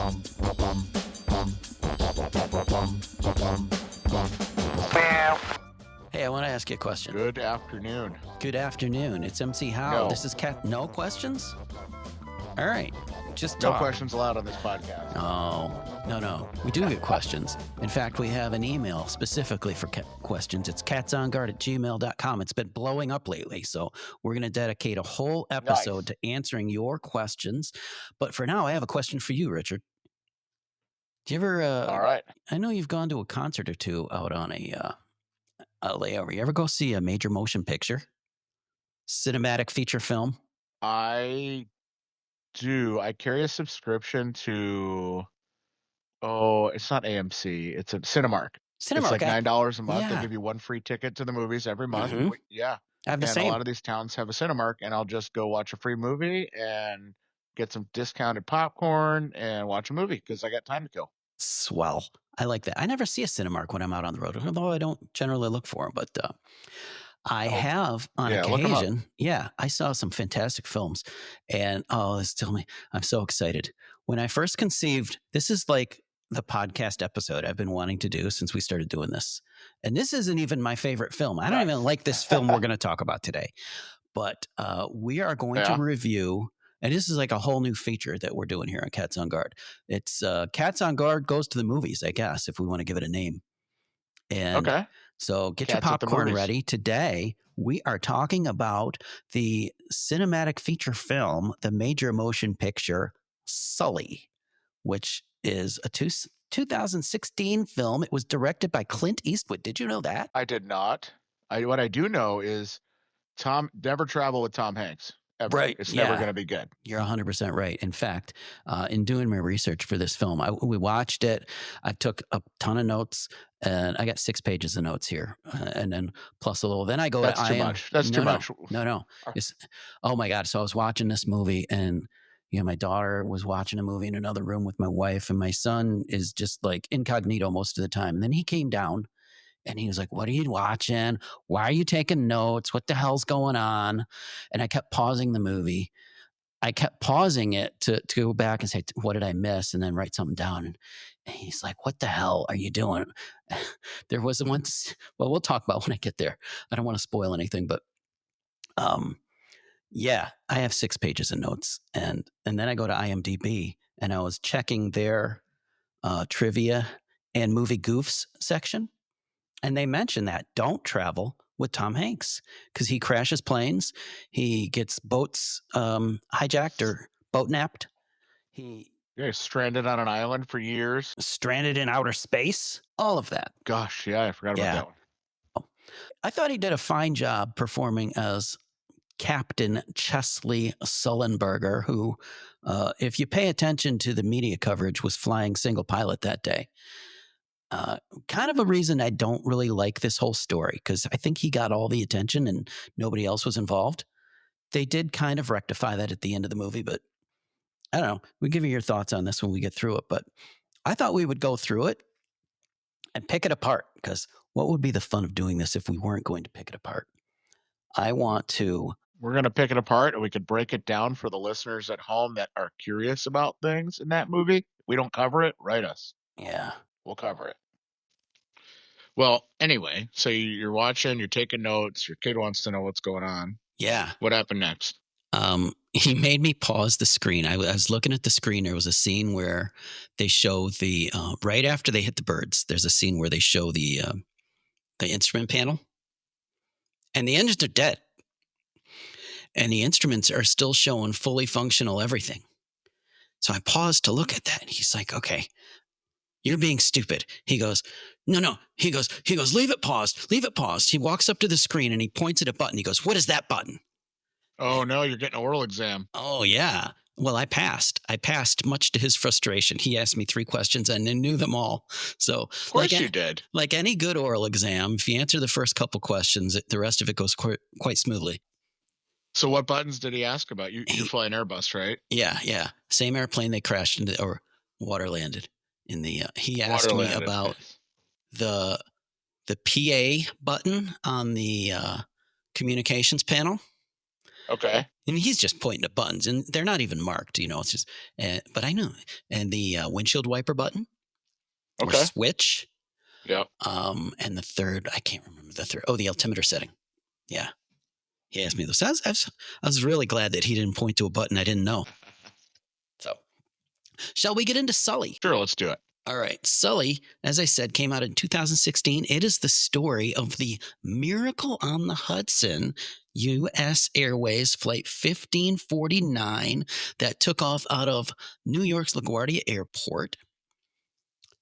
Hey, I want to ask you a question. Good afternoon. Good afternoon. It's MC Howe. No. This is Cat. No questions? All right. Just No talk. questions allowed on this podcast. No. We do get questions. In fact, we have an email specifically for questions. It's catsongard@gmail.com. It's been blowing up lately, so we're going to dedicate a whole episode to answering your questions. But for now, I have a question for you, Richard. Do you ever... All right. I know you've gone to a concert or two out on a layover. You ever go see a major motion picture? Cinematic feature film? I do. I carry a subscription to, it's not AMC. It's a Cinemark. It's like $9 a month. Yeah. They give you one free ticket to the movies every month. Mhm. Yeah. I have the And same. a lot of these towns have a Cinemark, and I'll just go watch a free movie and get some discounted popcorn and watch a movie because I got time to kill. Swell. I like that. I never see a Cinemark when I'm out on the road, although I don't generally look for them. But I have on occasion. Yeah, I saw some fantastic films. And I'm so excited. When I first conceived, this is like the podcast episode I've been wanting to do since we started doing this. And this isn't even my favorite film. I don't even like this film we're going to talk about today. But we are going to review... And this is like a whole new feature that we're doing here on Cats on Guard. It's Cats on Guard goes to the movies, I guess, if we want to give it a name. And so get your popcorn ready. Today, we are talking about the cinematic feature film, the major motion picture, Sully, which is a 2016 film. It was directed by Clint Eastwood. Did you know that? I did not. What I do know is never travel with Tom Hanks. Ever. Right. It's never going to be good. You're 100% right. In fact, in doing my research for this film, we watched it. I took a ton of notes, and I got 6 pages of notes here, and then plus a little. Then I go That's to too much. That's too much. No. Oh my God. So I was watching this movie, and my daughter was watching a movie in another room with my wife, and my son is just like incognito most of the time. And then he came down. And he was like, "What are you watching? Why are you taking notes? What the hell's going on?" And I kept pausing the movie. I kept pausing it to go back and say, "What did I miss?" And then write something down. And he's like, "What the hell are you doing?" There was one. Well, we'll talk about when I get there. I don't want to spoil anything, but yeah, I have 6 pages of notes, and then I go to IMDb and I was checking their trivia and movie goofs section. And they mention that don't travel with Tom Hanks because he crashes planes. He gets boats hijacked or boat napped. He's stranded on an island for years. Stranded in outer space. All of that. Gosh, yeah, I forgot about that one. I thought he did a fine job performing as Captain Chesley Sullenberger, who, if you pay attention to the media coverage, was flying single pilot that day. Kind of a reason I don't really like this whole story because I think he got all the attention and nobody else was involved. They did kind of rectify that at the end of the movie, but I don't know. We'll give you your thoughts on this when we get through it. But I thought we would go through it and pick it apart because what would be the fun of doing this if we weren't going to pick it apart? We're going to pick it apart and we could break it down for the listeners at home that are curious about things in that movie. We don't cover it. Write us. Yeah. We'll cover it. Well, anyway, so you're watching, you're taking notes, your kid wants to know what's going on. Yeah. What happened next? He made me pause the screen. I was looking at the screen. There was a scene where they show the, right after they hit the birds, there's a scene where they show the instrument panel. And the engines are dead. And the instruments are still showing fully functional everything. So I paused to look at that. And he's like, "Okay, you're being stupid." He goes, No. He goes, leave it paused. He walks up to the screen and he points at a button. He goes, "What is that button?" Oh, no, you're getting an oral exam. Oh, yeah. Well, I passed. Much to his frustration. He asked me 3 questions and I knew them all. So, of course you did. Like any good oral exam, if you answer the first couple questions, the rest of it goes quite smoothly. So what buttons did he ask about? You're flying Airbus, right? Yeah. Same airplane they crashed into or water landed in the. He asked me about the PA button on the communications panel. Okay. And he's just pointing to buttons, and they're not even marked. It's just. But I knew, and the windshield wiper button or Okay. switch. Yep. And the third, I can't remember the third. Oh, the altimeter setting. Yeah, he asked me those. I was really glad that he didn't point to a button I didn't know. So, shall we get into Sully? Sure, let's do it. All right. Sully, as I said, came out in 2016. It is the story of the Miracle on the Hudson US Airways Flight 1549 that took off out of New York's LaGuardia Airport,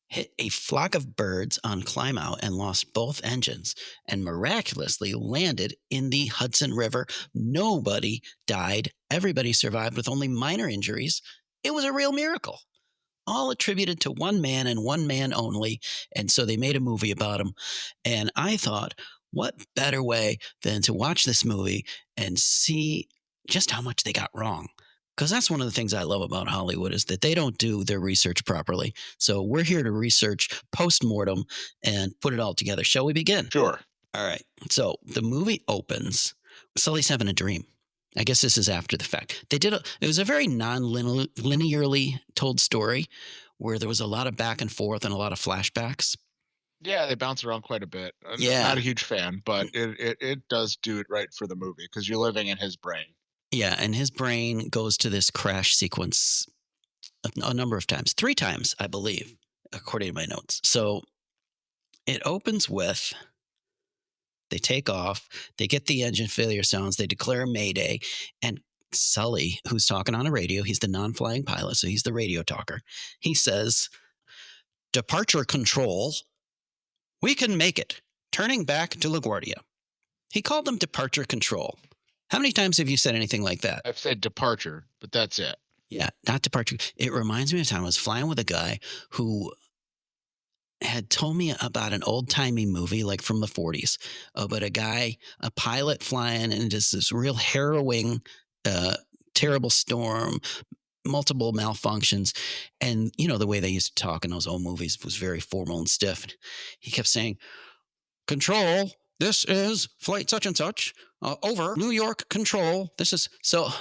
hit a flock of birds on climb out and lost both engines, and miraculously landed in the Hudson River. Nobody died. Everybody survived with only minor injuries. It was a real miracle, all attributed to one man and one man only. And so they made a movie about him. And I thought, what better way than to watch this movie and see just how much they got wrong? Because that's one of the things I love about Hollywood is that they don't do their research properly. So we're here to research post-mortem and put it all together. Shall we begin? Sure. All right. So the movie opens. Sully's having a dream. I guess this is after the fact. It was a very non-linearly told story where there was a lot of back and forth and a lot of flashbacks. Yeah, they bounce around quite a bit. Not Yeah. a huge fan, but it does do it right for the movie because you're living in his brain. Yeah. And his brain goes to this crash sequence a number of times, 3 times, I believe, according to my notes. So it opens with they take off, they get the engine failure sounds, they declare Mayday, and Sully, who's talking on a radio, he's the non flying pilot, so he's the radio talker. He says, "Departure control, we can make it. Turning back to LaGuardia." He called them departure control. How many times have you said anything like that? I've said departure, but that's it. Yeah, not departure. It reminds me of a time I was flying with a guy who had told me about an old timey movie like from the 40s about a pilot flying and just this real harrowing, uh, terrible storm, multiple malfunctions. And, the way they used to talk in those old movies was very formal and stiff. He kept saying, "Control, this is flight such and such. Over, New York control. This is..." So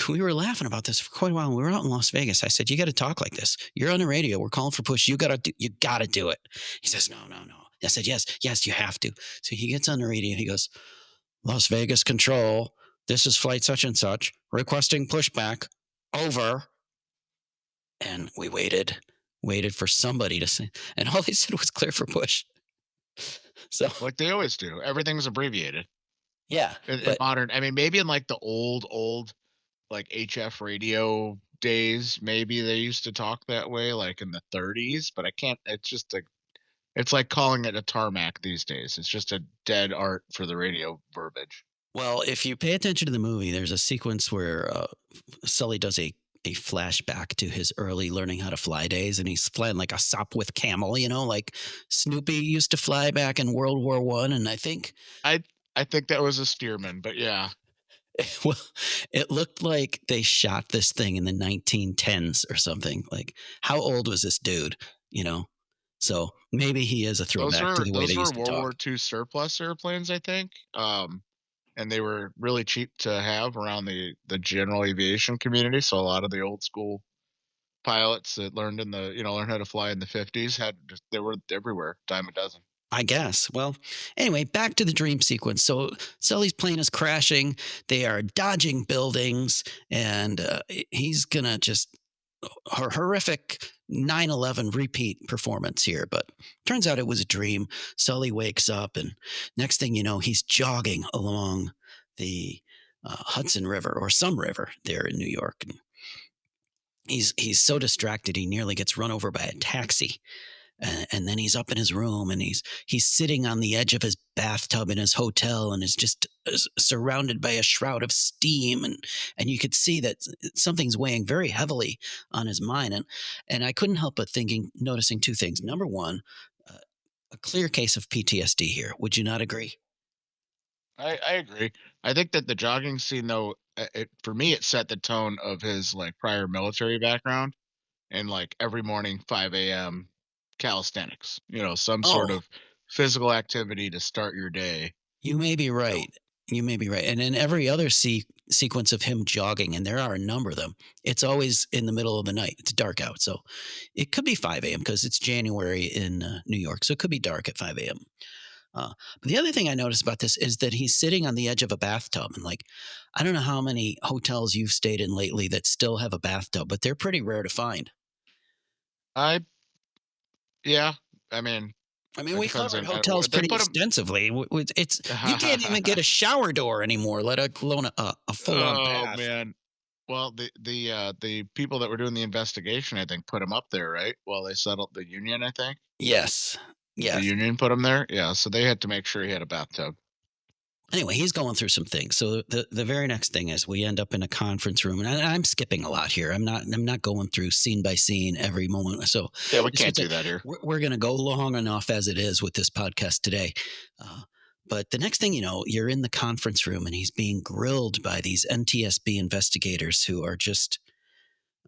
we were laughing about this for quite a while. We were out in Las Vegas. I said, "You got to talk like this. You're on the radio. We're calling for push. You got to do it." He says, "No, no, no." I said, "Yes, yes, you have to." So he gets on the radio. He goes, "Las Vegas control. This is flight such and such. Requesting pushback. Over." And we waited for somebody to say, and all they said was clear for push. So, like they always do, everything's abbreviated. Yeah, in modern, I mean, maybe in like the old like HF radio days, maybe they used to talk that way, like in the 30s. But I can't. It's just like it's like calling it a tarmac these days. It's just a dead art for the radio verbiage. Well, if you pay attention to the movie, there's a sequence where Sully does a flashback to his early learning how to fly days, and he's flying like a Sopwith Camel, like Snoopy used to fly back in World War One, and I think I I think that was a Stearman, but yeah. Well, it looked like they shot this thing in the 1910s or something. Like, how old was this dude? So maybe he is a Those throwback to were the way they those were used to World talk. War II surplus airplanes, I think. And they were really cheap to have around the general aviation community. So a lot of the old school pilots that learned how to fly in the 50s they were everywhere, dime a dozen. I guess. Well, anyway, back to the dream sequence. So Sully's plane is crashing. They are dodging buildings, and he's gonna just horrific 9/11 repeat performance here. But turns out it was a dream. Sully wakes up, and next thing you know, he's jogging along the Hudson River or some river there in New York. And he's so distracted he nearly gets run over by a taxi. And then he's up in his room and he's sitting on the edge of his bathtub in his hotel and is just surrounded by a shroud of steam, and you could see that something's weighing very heavily on his mind, and I couldn't help but noticing 2 things. Number one, uh, a clear case of PTSD here. Would you not agree? I agree. I think that the jogging scene, though, for me, it set the tone of his like prior military background and like every morning 5 a.m. calisthenics. Some sort Oh, of physical activity to start your day. you may be You know, right. You may be right. And in every other sequence of him jogging, and there are a number of them, it's always in the middle of the night. It's dark out. So it could be 5 a.m. because it's January in New York. So it could be dark at 5 a.m. But the other thing I noticed about this is that he's sitting on the edge of a bathtub. And like, I don't know how many hotels you've stayed in lately that still have a bathtub, but they're pretty rare to find. I Yeah, I mean, I mean, it we depends covered on hotels they pretty put them. extensively. It's you can't even get a shower door anymore, let alone a full on Oh bath. man. Well, the people that were doing the investigation, I think, put him up there, right? While they settled the union, I think. Yes, The yes. union put him there. Yeah, so they had to make sure he had a bathtub. Anyway, he's going through some things. So the very next thing is we end up in a conference room, and I'm skipping a lot here. I'm not going through scene by scene every moment. So Yeah, we this was can't do that here. we're going to go long enough as it is with this podcast today. Uh, but the next thing you know, you're in the conference room, and he's being grilled by these NTSB investigators who are just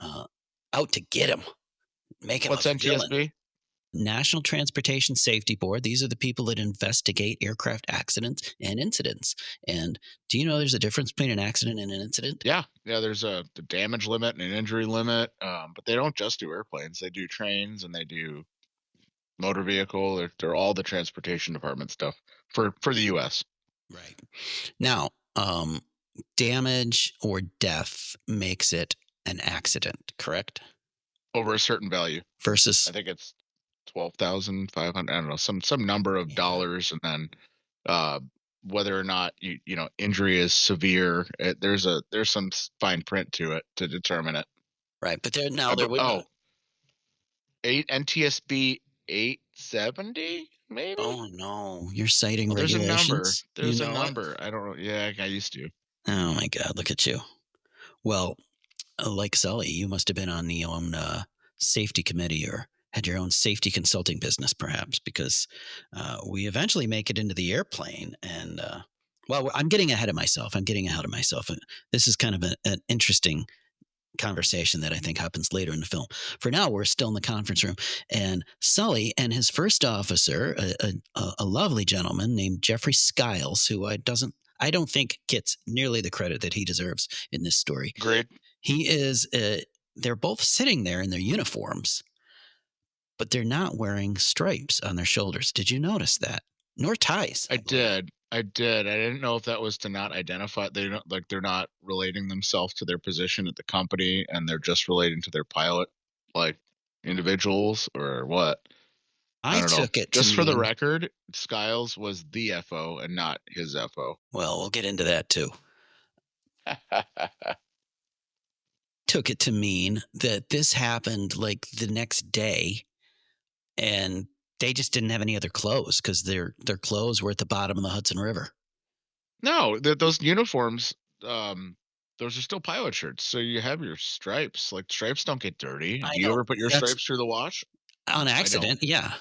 uh, out to get him, make him a What's villain. NTSB? National Transportation Safety Board. These are the people that investigate aircraft accidents and incidents. And do you know there's a difference between an accident and an incident? Yeah, yeah. There's the damage limit and an injury limit, but they don't just do airplanes. They do trains and they do motor vehicle. They're all the transportation department stuff for the U.S. Right. Now, damage or death makes it an accident, correct? over a certain value. I Versus, think it's 12,500. I don't know, some number of yeah, dollars, and then uh, whether or not injury is severe. There's some fine print to it to determine it. right. But there now there would. Oh, eight NTSB 870 maybe. Oh no, you're citing There's a number. regulations. You There's a know it. number. I don't know. Yeah, I used to. Oh my God, look at you. Well, like Sully, you must have been on the own safety committee or had your own safety consulting business, perhaps, because we eventually make it into the airplane. And well, I'm getting ahead of myself. I'm getting ahead of myself. And this is kind of an interesting conversation that I think happens later in the film. For now, we're still in the conference room, and Sully and his first officer, a lovely gentleman named Jeffrey Skiles, who I don't think gets nearly the credit that he deserves in this story. Great. He is. They're both sitting there in their uniforms, but they're not wearing stripes on their shoulders. Did you notice that? Nor ties, I I believe. did. I did. I didn't know if that was to not identify. They don't like they're not relating themselves to their position at the company, and they're just relating to their pilot, like individuals, or what. I I don't know. took it to Just for the mean. record, Skiles was the FO and not his FO. Well, we'll get into that too. Took it to mean that this happened like the next day, and they just didn't have any other clothes because their clothes were at the bottom of the Hudson River. No, those uniforms, um, those are still pilot shirts. So you have your stripes. Like stripes don't get dirty. I Do you know ever put your that's stripes through the wash? on I don't. accident, yeah.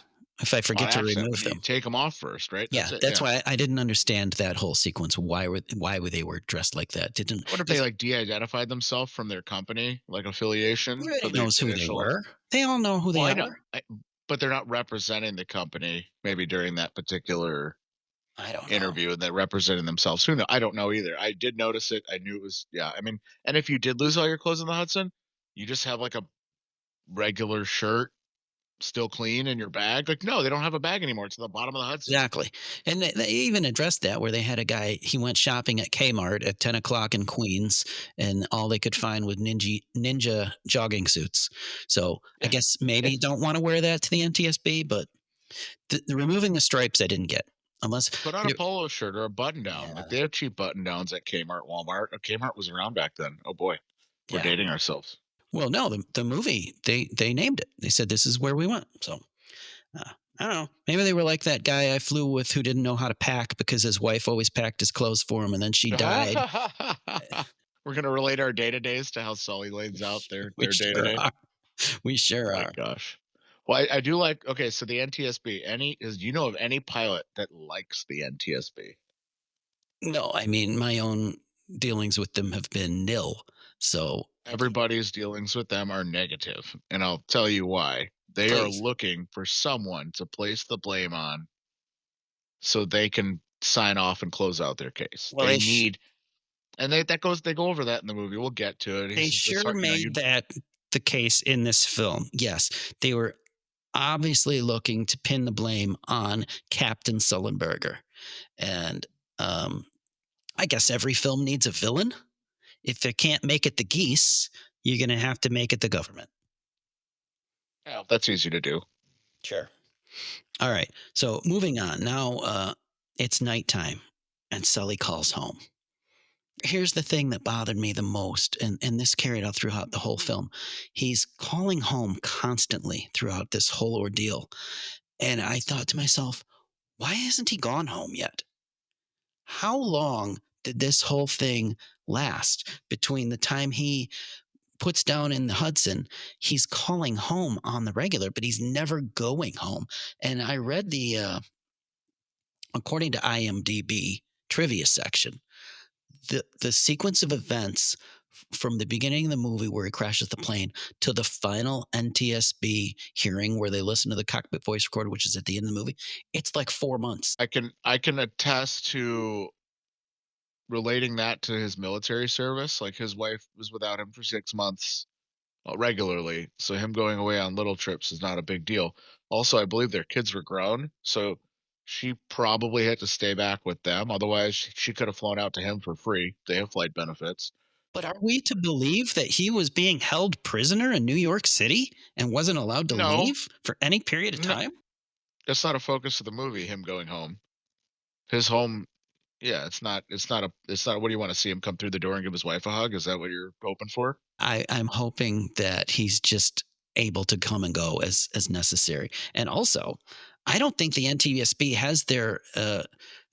If I On forget to accident, remove but you them. take them off first, right? Yeah, That's it. that's Yeah. why I didn't understand that whole sequence. Why were they were dressed like that? Didn't I wonder if they does like de-identified themselves from their company, like affiliation for Everybody the knows who they initial. were. They all know who Well, they I know, are. but they're not representing the company maybe during that particular I don't know. interview, and they're representing themselves. Who know? I don't know either. I did notice it. I knew it was. Yeah, I mean, and if you did lose all your clothes in the Hudson, you just have like a regular shirt still clean in your bag. Like, no, they don't have a bag anymore. It's at the bottom of the Hudson. Exactly. And they even addressed that where they had a guy, he went shopping at Kmart at 10 o'clock in Queens, and all they could find was ninja jogging suits. So I Yeah. guess maybe you don't want to wear that to the NTSB, but the removing the stripes I didn't get. Unless, Put on a you polo shirt or a button down. Like yeah, they have cheap button downs at Kmart, Walmart. Kmart was around back then. Oh boy, we're yeah. dating ourselves. Well, no, the movie, they named it. They said this is where we went. So I don't know. Maybe they were like that guy I flew with who didn't know how to pack because his wife always packed his clothes for him, and then she died. We're gonna relate our day to days to how Sully lays out We their day to sure day. are. We Oh sure my are. gosh. Well, I do like. Okay, so the NTSB. Any is Do you know of any pilot that likes the NTSB? No, I mean, my own dealings with them have been nil. So I don't. Everybody's dealings with them are negative, and I'll tell you why. They are Please. looking for someone to place the blame on so they can sign off and close out their case. Well, They need, and they go over that in the movie. We'll get to it. He they says this sure hard, made that the case in this film. Yes, they were obviously looking to pin the blame on Captain Sullenberger. And I guess every film needs a villain. If they can't make it the geese, you're going to have to make it the government. yeah, that's easy to do. Sure. All right. So moving on. Now it's nighttime and Sully calls home. Here's the thing that bothered me the most, and this carried out throughout the whole film. He's calling home constantly throughout this whole ordeal. And I thought to myself, why hasn't he gone home yet? How long did this whole thing last between the time he puts down in the Hudson? He's calling home on the regular, but he's never going home. And I read according to IMDb trivia section, the sequence of events from the beginning of the movie where he crashes the plane to the final NTSB hearing where they listen to the cockpit voice recorder, which is at the end of the movie, it's like 4 months. I can attest to relating that to his military service. Like his wife was without him for 6 months regularly, so him going away on little trips is not a big deal. Also, I believe their kids were grown, so she probably had to stay back with them. Otherwise, she could have flown out to him for free. They have flight benefits. But are we to believe that he was being held prisoner in New York City and wasn't allowed to No, leave for any period of no, time? that's not a focus of the movie. Him going home, his home. Yeah, it's not. It's not a. It's not. What do you want to see him come through the door and give his wife a hug? Is that what you're hoping for? I'm hoping that he's just able to come and go as necessary. And also, I don't think the NTSB has their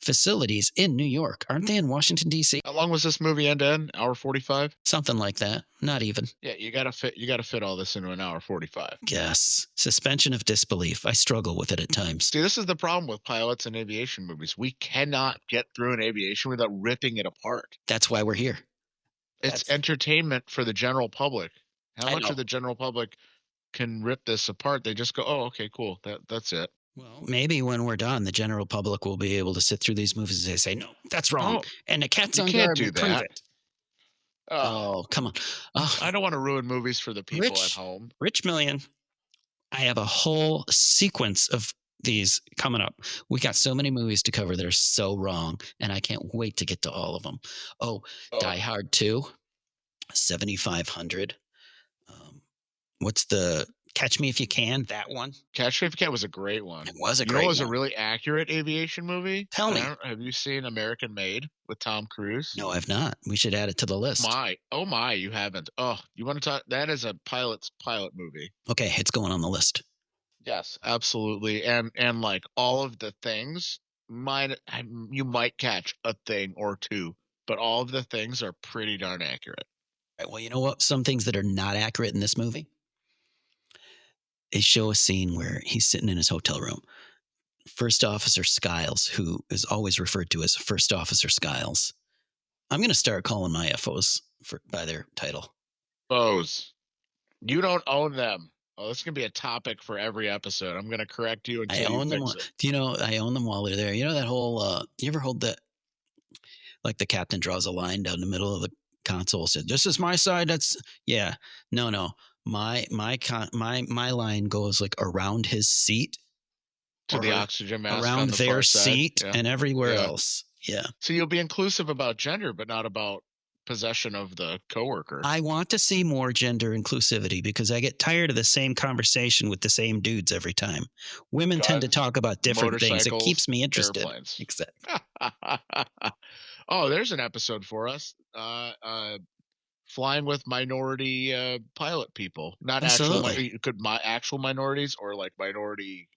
facilities in New York. Aren't they in Washington D.C.? How long was this movie end in? Hour 45. Something like that. Not even. Yeah, you gotta fit. You gotta fit all this into an hour 45. Yes. Suspension of disbelief. I struggle with it at times. See, this is the problem with pilots and aviation movies. We cannot get through an aviation without ripping it apart. That's why we're here. It's That's, entertainment for the general public. How I much know. of the general public can rip this apart? They just go, "Oh, okay, cool. That's it." Well, maybe when we're done, the general public will be able to sit through these movies and say, no, that's wrong. No, And the cat's you on can't guard do will prove that. it. Ugh, Oh, come on. Oh, I don't want to ruin movies for the people at Rich, home. Rich Million. I have a whole sequence of these coming up. We got so many movies to cover that are so wrong, and I can't wait to get to all of them. Oh, Oh, Die Hard 2, 7,500. What's the Catch Me If You Can? That one? Catch Me If You Can was a great one. It was a You know, it great was a one. really accurate aviation movie. Tell And me. have you seen American Made with Tom Cruise? No, I've not. We should add it to the list. Oh my, you haven't. Oh, you want to talk? That is a pilot's pilot movie. Okay, it's going on the list. Yes, absolutely. And like all of the things, you might catch a thing or two, but all of the things are pretty darn accurate. Right, well, you know what? Some things that are not accurate in this movie. They show a scene where he's sitting in his hotel room. First Officer Skiles, who is always referred to as First Officer Skiles. I'm going to start calling my FOs by their title. Those. You don't own them. Oh, this is gonna be a topic for every episode. I'm gonna correct you I until you own them. fix it. Do you know I own them while they're there? You know that whole. You ever hold that? Like the captain draws a line down the middle of the console, said, "This is my side." That's yeah. No. My line goes like around his seat To the or oxygen mask on around the their far side. seat Yeah. and everywhere Yeah. else. Yeah. So you'll be inclusive about gender, but not about possession of the coworker. I want to see more gender inclusivity because I get tired of the same conversation with the same dudes every time. Women tend to Guns, talk about different things. It keeps motorcycles, me interested. airplanes. Exactly. Oh, there's an episode for us. Flying with minority pilot people, not actual. Absolutely. You could my actual minorities or like minority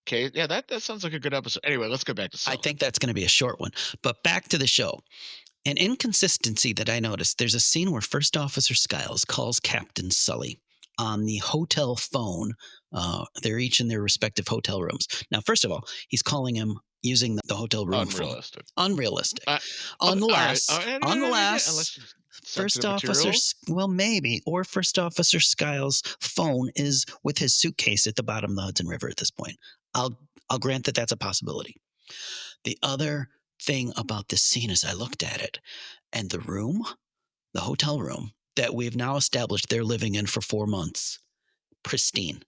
case. Yeah, that sounds like a good episode. Anyway, let's go back to I Sully. think that's going to be a short one. But back to the show. An inconsistency that I noticed, there's a scene where First Officer Skiles calls Captain Sully on the hotel phone. They're each in their respective hotel rooms. Now, first of all, he's calling him using the hotel room phone. Unrealistic. Unrealistic. All Unless, right. unless Unless First sensitive Officer, material. well, maybe, or First Officer Skiles' phone is with his suitcase at the bottom of the Hudson River at this point. I'll grant that that's a possibility. The other thing about this scene as I looked at it. And the hotel room that we've now established they're living in for 4 months, pristine.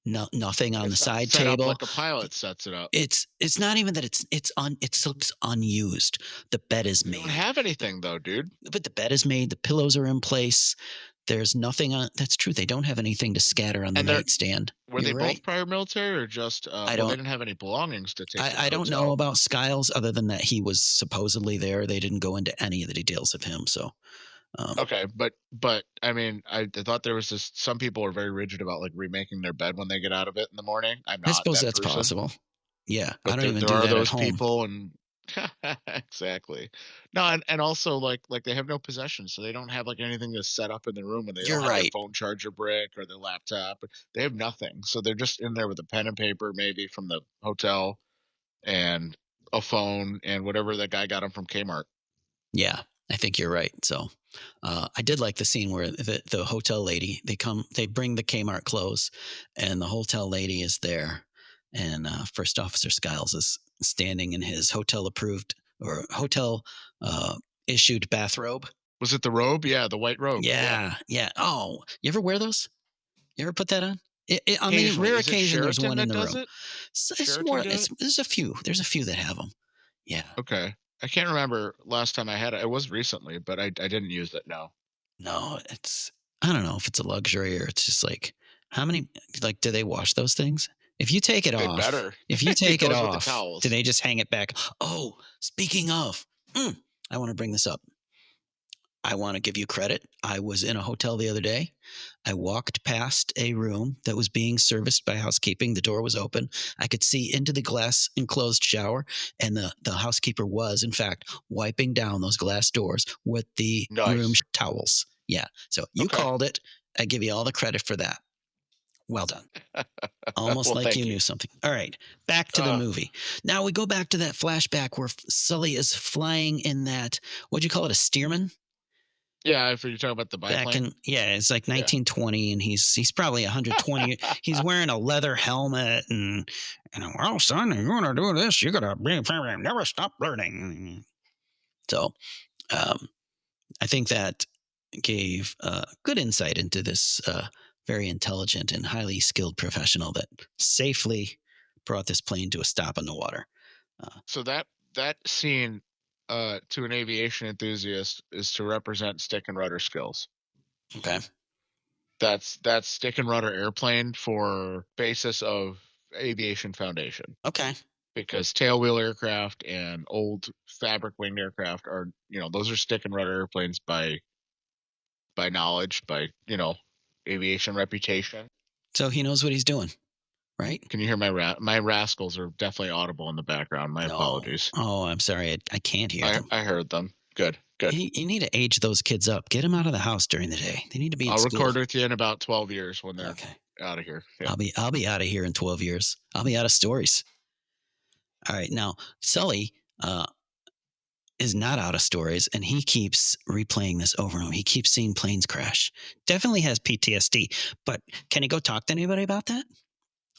No, nothing on the It's not side set up table. like a pilot sets it up. It's not even that it looks unused. The bed is They don't made. have anything though, dude. But the bed is made, the pillows are in place. There's nothing on that's true. They don't have anything to scatter on the And they're nightstand. were they You're both right. prior military or just I well, they don't didn't have any belongings to take to the I don't know hotel. about Skiles other than that he was supposedly there. They didn't go into any of the details of him. So Okay, but I mean, I thought there was this. Some people are very rigid about like remaking their bed when they get out of it in the morning. I'm I not suppose that that's person, possible. Yeah. I but don't even there do are that at those home. people, and exactly. No, and also like they have no possessions, so they don't have like anything to set up in the room, and they don't You're have their right. phone charger brick or their laptop. They have nothing, so they're just in there with a pen and paper, maybe from the hotel, and a phone and whatever that guy got them from Kmart. Yeah, I think you're right. So I did like the scene where the hotel lady they bring the Kmart clothes, and the hotel lady is there, and First Officer Skiles is standing in his hotel approved or hotel uh, issued bathrobe. Was it the robe? Yeah, the white robe. Yeah, Yeah, yeah. Oh, you ever wear those? You ever put that on? On the occasionally. rare Is it occasion there's Sheraton one in that the does room. it? So it's Sheraton more. do it? There's a few. There's a few that have them. Yeah. Okay. I can't remember last time I had it. It was recently, but I didn't use it, no. No, I don't know if it's a luxury or it's just like how many like do they wash those things? If you take it They off, better. if you It take it goes with the off, do towels. they just hang it back? Oh, speaking of, I want to bring this up. I want to give you credit. I was in a hotel the other day. I walked past a room that was being serviced by housekeeping. The door was open. I could see into the glass enclosed shower, and the housekeeper was, in fact, wiping down those glass doors with the room Nice. towels. Yeah. So you Okay. called it. I give you all the credit for that. Well done. Almost Well, like thank you you. knew something. All right. Back to the Uh, movie. Now we go back to that flashback where Sully is flying in that, what'd you call it, a Stearman? yeah, if you're talking about the Back biplane. in it's like Yeah. 1920 and he's probably 120. He's wearing a leather helmet and well son you're gonna do this you gotta be never stop learning. So um, I think that gave good insight into this very intelligent and highly skilled professional that safely brought this plane to a stop in the water. So that scene to an aviation enthusiast is to represent stick and rudder skills. Okay. That's stick and rudder airplane for basis of aviation foundation. Okay. Because tailwheel aircraft and old fabric winged aircraft are, those are stick and rudder airplanes by knowledge, by, aviation reputation. So he knows what he's doing, right? Can you hear my rascals are definitely audible in the background. My No. apologies. Oh, I'm sorry. I can't hear I them. I heard them. Good, good. You need to age those kids up. Get them out of the house during the day. They need to be in I'll school. record with you in about 12 years when they're Okay. out of here. Yeah. I'll be out of here in 12 years. I'll be out of stories. All right. Now, Sully is not out of stories and he keeps replaying this over and over. He keeps seeing planes crash. Definitely has PTSD, but can he go talk to anybody about that?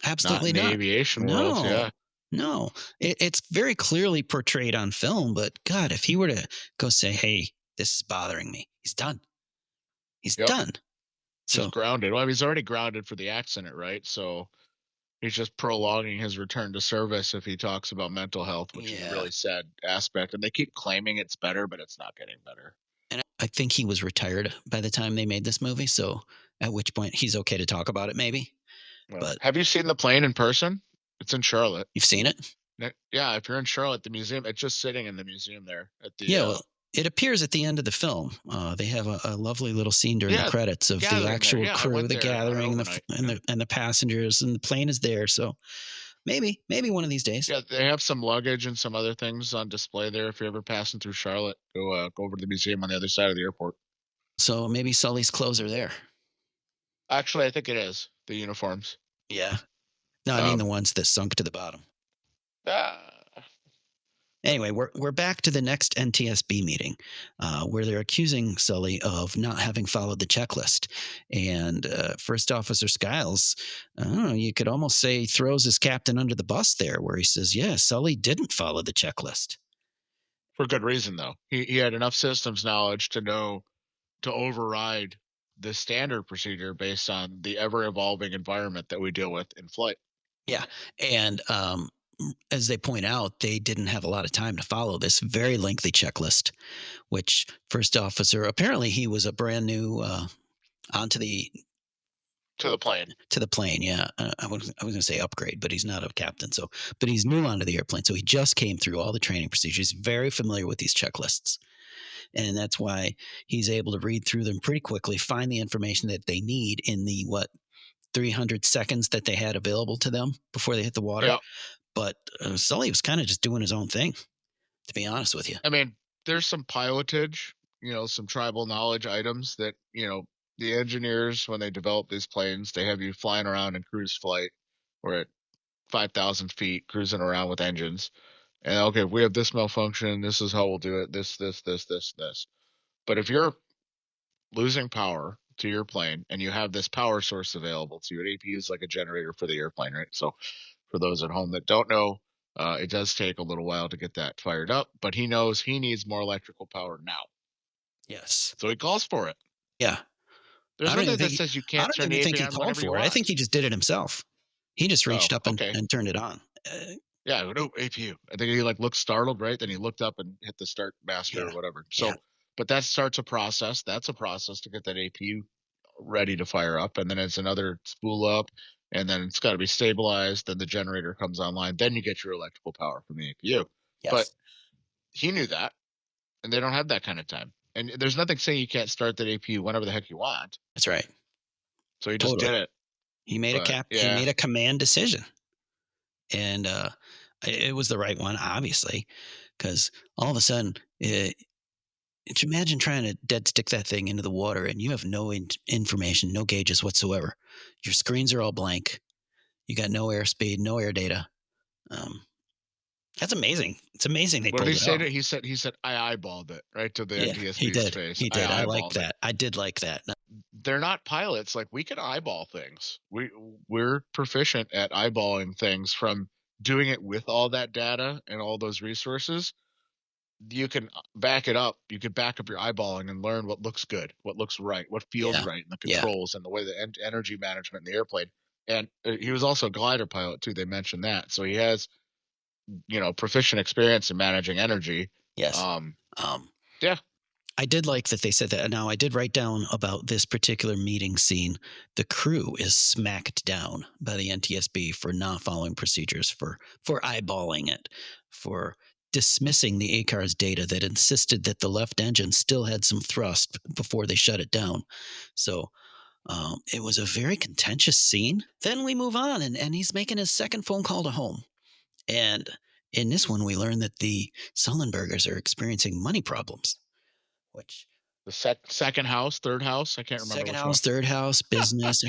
Not Absolutely in the not. aviation world. No. Yeah. No. It's very clearly portrayed on film, but God, if he were to go say, "Hey, this is bothering me." He's done. He's Yep. done. He's So grounded. Well, he's already grounded for the accident, right? So he's just prolonging his return to service if he talks about mental health, which is a yeah, really sad aspect. And they keep claiming it's better, but it's not getting better. and I think he was retired by the time they made this movie. So at which point he's okay to talk about it, maybe. Well, But have you seen the plane in person? It's in Charlotte. you've seen it, Yeah, if you're in Charlotte, the museum, it's just sitting in the museum there at the yeah. Well, it appears at the end of the film. They have a lovely little scene during the yeah, credits of the gathering there. actual Yeah, I crew, went the there on an gathering, overnight. and Yeah. the passengers, and the plane is there. So maybe one of these days. Yeah, they have some luggage and some other things on display there. If you're ever passing through Charlotte, go over to the museum on the other side of the airport. So maybe Sully's clothes are there. Actually, I think it is the uniforms. Yeah. No, I mean the Um, ones that sunk to the bottom. ah, Anyway, we're back to the next NTSB meeting, where they're accusing Sully of not having followed the checklist. And First Officer Skiles, I don't know, you could almost say throws his captain under the bus there, where he says, "Yeah, Sully didn't follow the checklist." For good reason, though. He had enough systems knowledge to know to override the standard procedure based on the ever evolving environment that we deal with in flight. Yeah, and as they point out, they didn't have a lot of time to follow this very lengthy checklist. Which first officer apparently he was a brand new onto the To the plane. to the plane. Yeah, I was going to say upgrade, but he's not a captain. So, but he's new onto the airplane, so he just came through all the training procedures. He's very familiar with these checklists, and that's why he's able to read through them pretty quickly, find the information that they need in the 300 seconds that they had available to them before they hit the water. Yeah. But Sully was kind of just doing his own thing, to be honest with you. I mean, there's some pilotage, some tribal knowledge items that, the engineers, when they develop these planes, they have you flying around in cruise flight or at 5,000 feet, cruising around with engines. And okay, we have this malfunction. This is how we'll do it. This. But if you're losing power to your plane and you have this power source available to you, an APU is like a generator for the airplane, right? So for those at home that don't know, it does take a little while to get that fired up, but he knows he needs more electrical power now. Yes. So he calls for it. Yeah. There's nothing that says you I can't don't turn even the think APU he on called whenever you for it. I think want. he just did it himself. He just Oh, reached up and, okay. and turned it on. Yeah, no APU. I think he like looked startled, right? Then he looked up and hit the start master Yeah. or whatever. Yeah. So, but that starts a process. That's a process to get that APU ready to fire up, and then it's another spool up, and then it's got to be stabilized. Then the generator comes online. Then you get your electrical power from the APU. But Yes. he knew that, and they don't have that kind of time. And there's nothing saying you can't start that APU whenever the heck you want. That's right. So he just Totally. did it. But He yeah, made a command decision. And it was the right one, obviously, because all of a sudden, imagine trying to dead stick that thing into the water and you have no information, no gauges whatsoever. Your screens are all blank. You got no airspeed, no air data. Um, that's amazing. It's amazing they what did he pulled it say off. to? He said I eyeballed it right to the Yeah, he NTSB's did. face. He I did. I like eyeballed it. that. I did like that. They're not pilots. Like we can eyeball things. We're proficient at eyeballing things from doing it with all that data and all those resources. You can back it up. You can back up your eyeballing and learn what looks good, what looks right, what feels Yeah. right, and the Yeah. controls and the way the energy management in the airplane. And he was also a glider pilot too. They mentioned that, so he has proficient experience in managing energy. Yes. Um, Um, yeah, I did like that they said that. Now, I did write down about this particular meeting scene. The crew is smacked down by the NTSB for not following procedures, for eyeballing it, for dismissing the ACAR's data that insisted that the left engine still had some thrust before they shut it down. So it was a very contentious scene. Then we move on, and he's making his second phone call to home. And in this one, we learn that the Sullenbergers are experiencing money problems, which the second house, third house. I can't remember second which one. house, third house, business.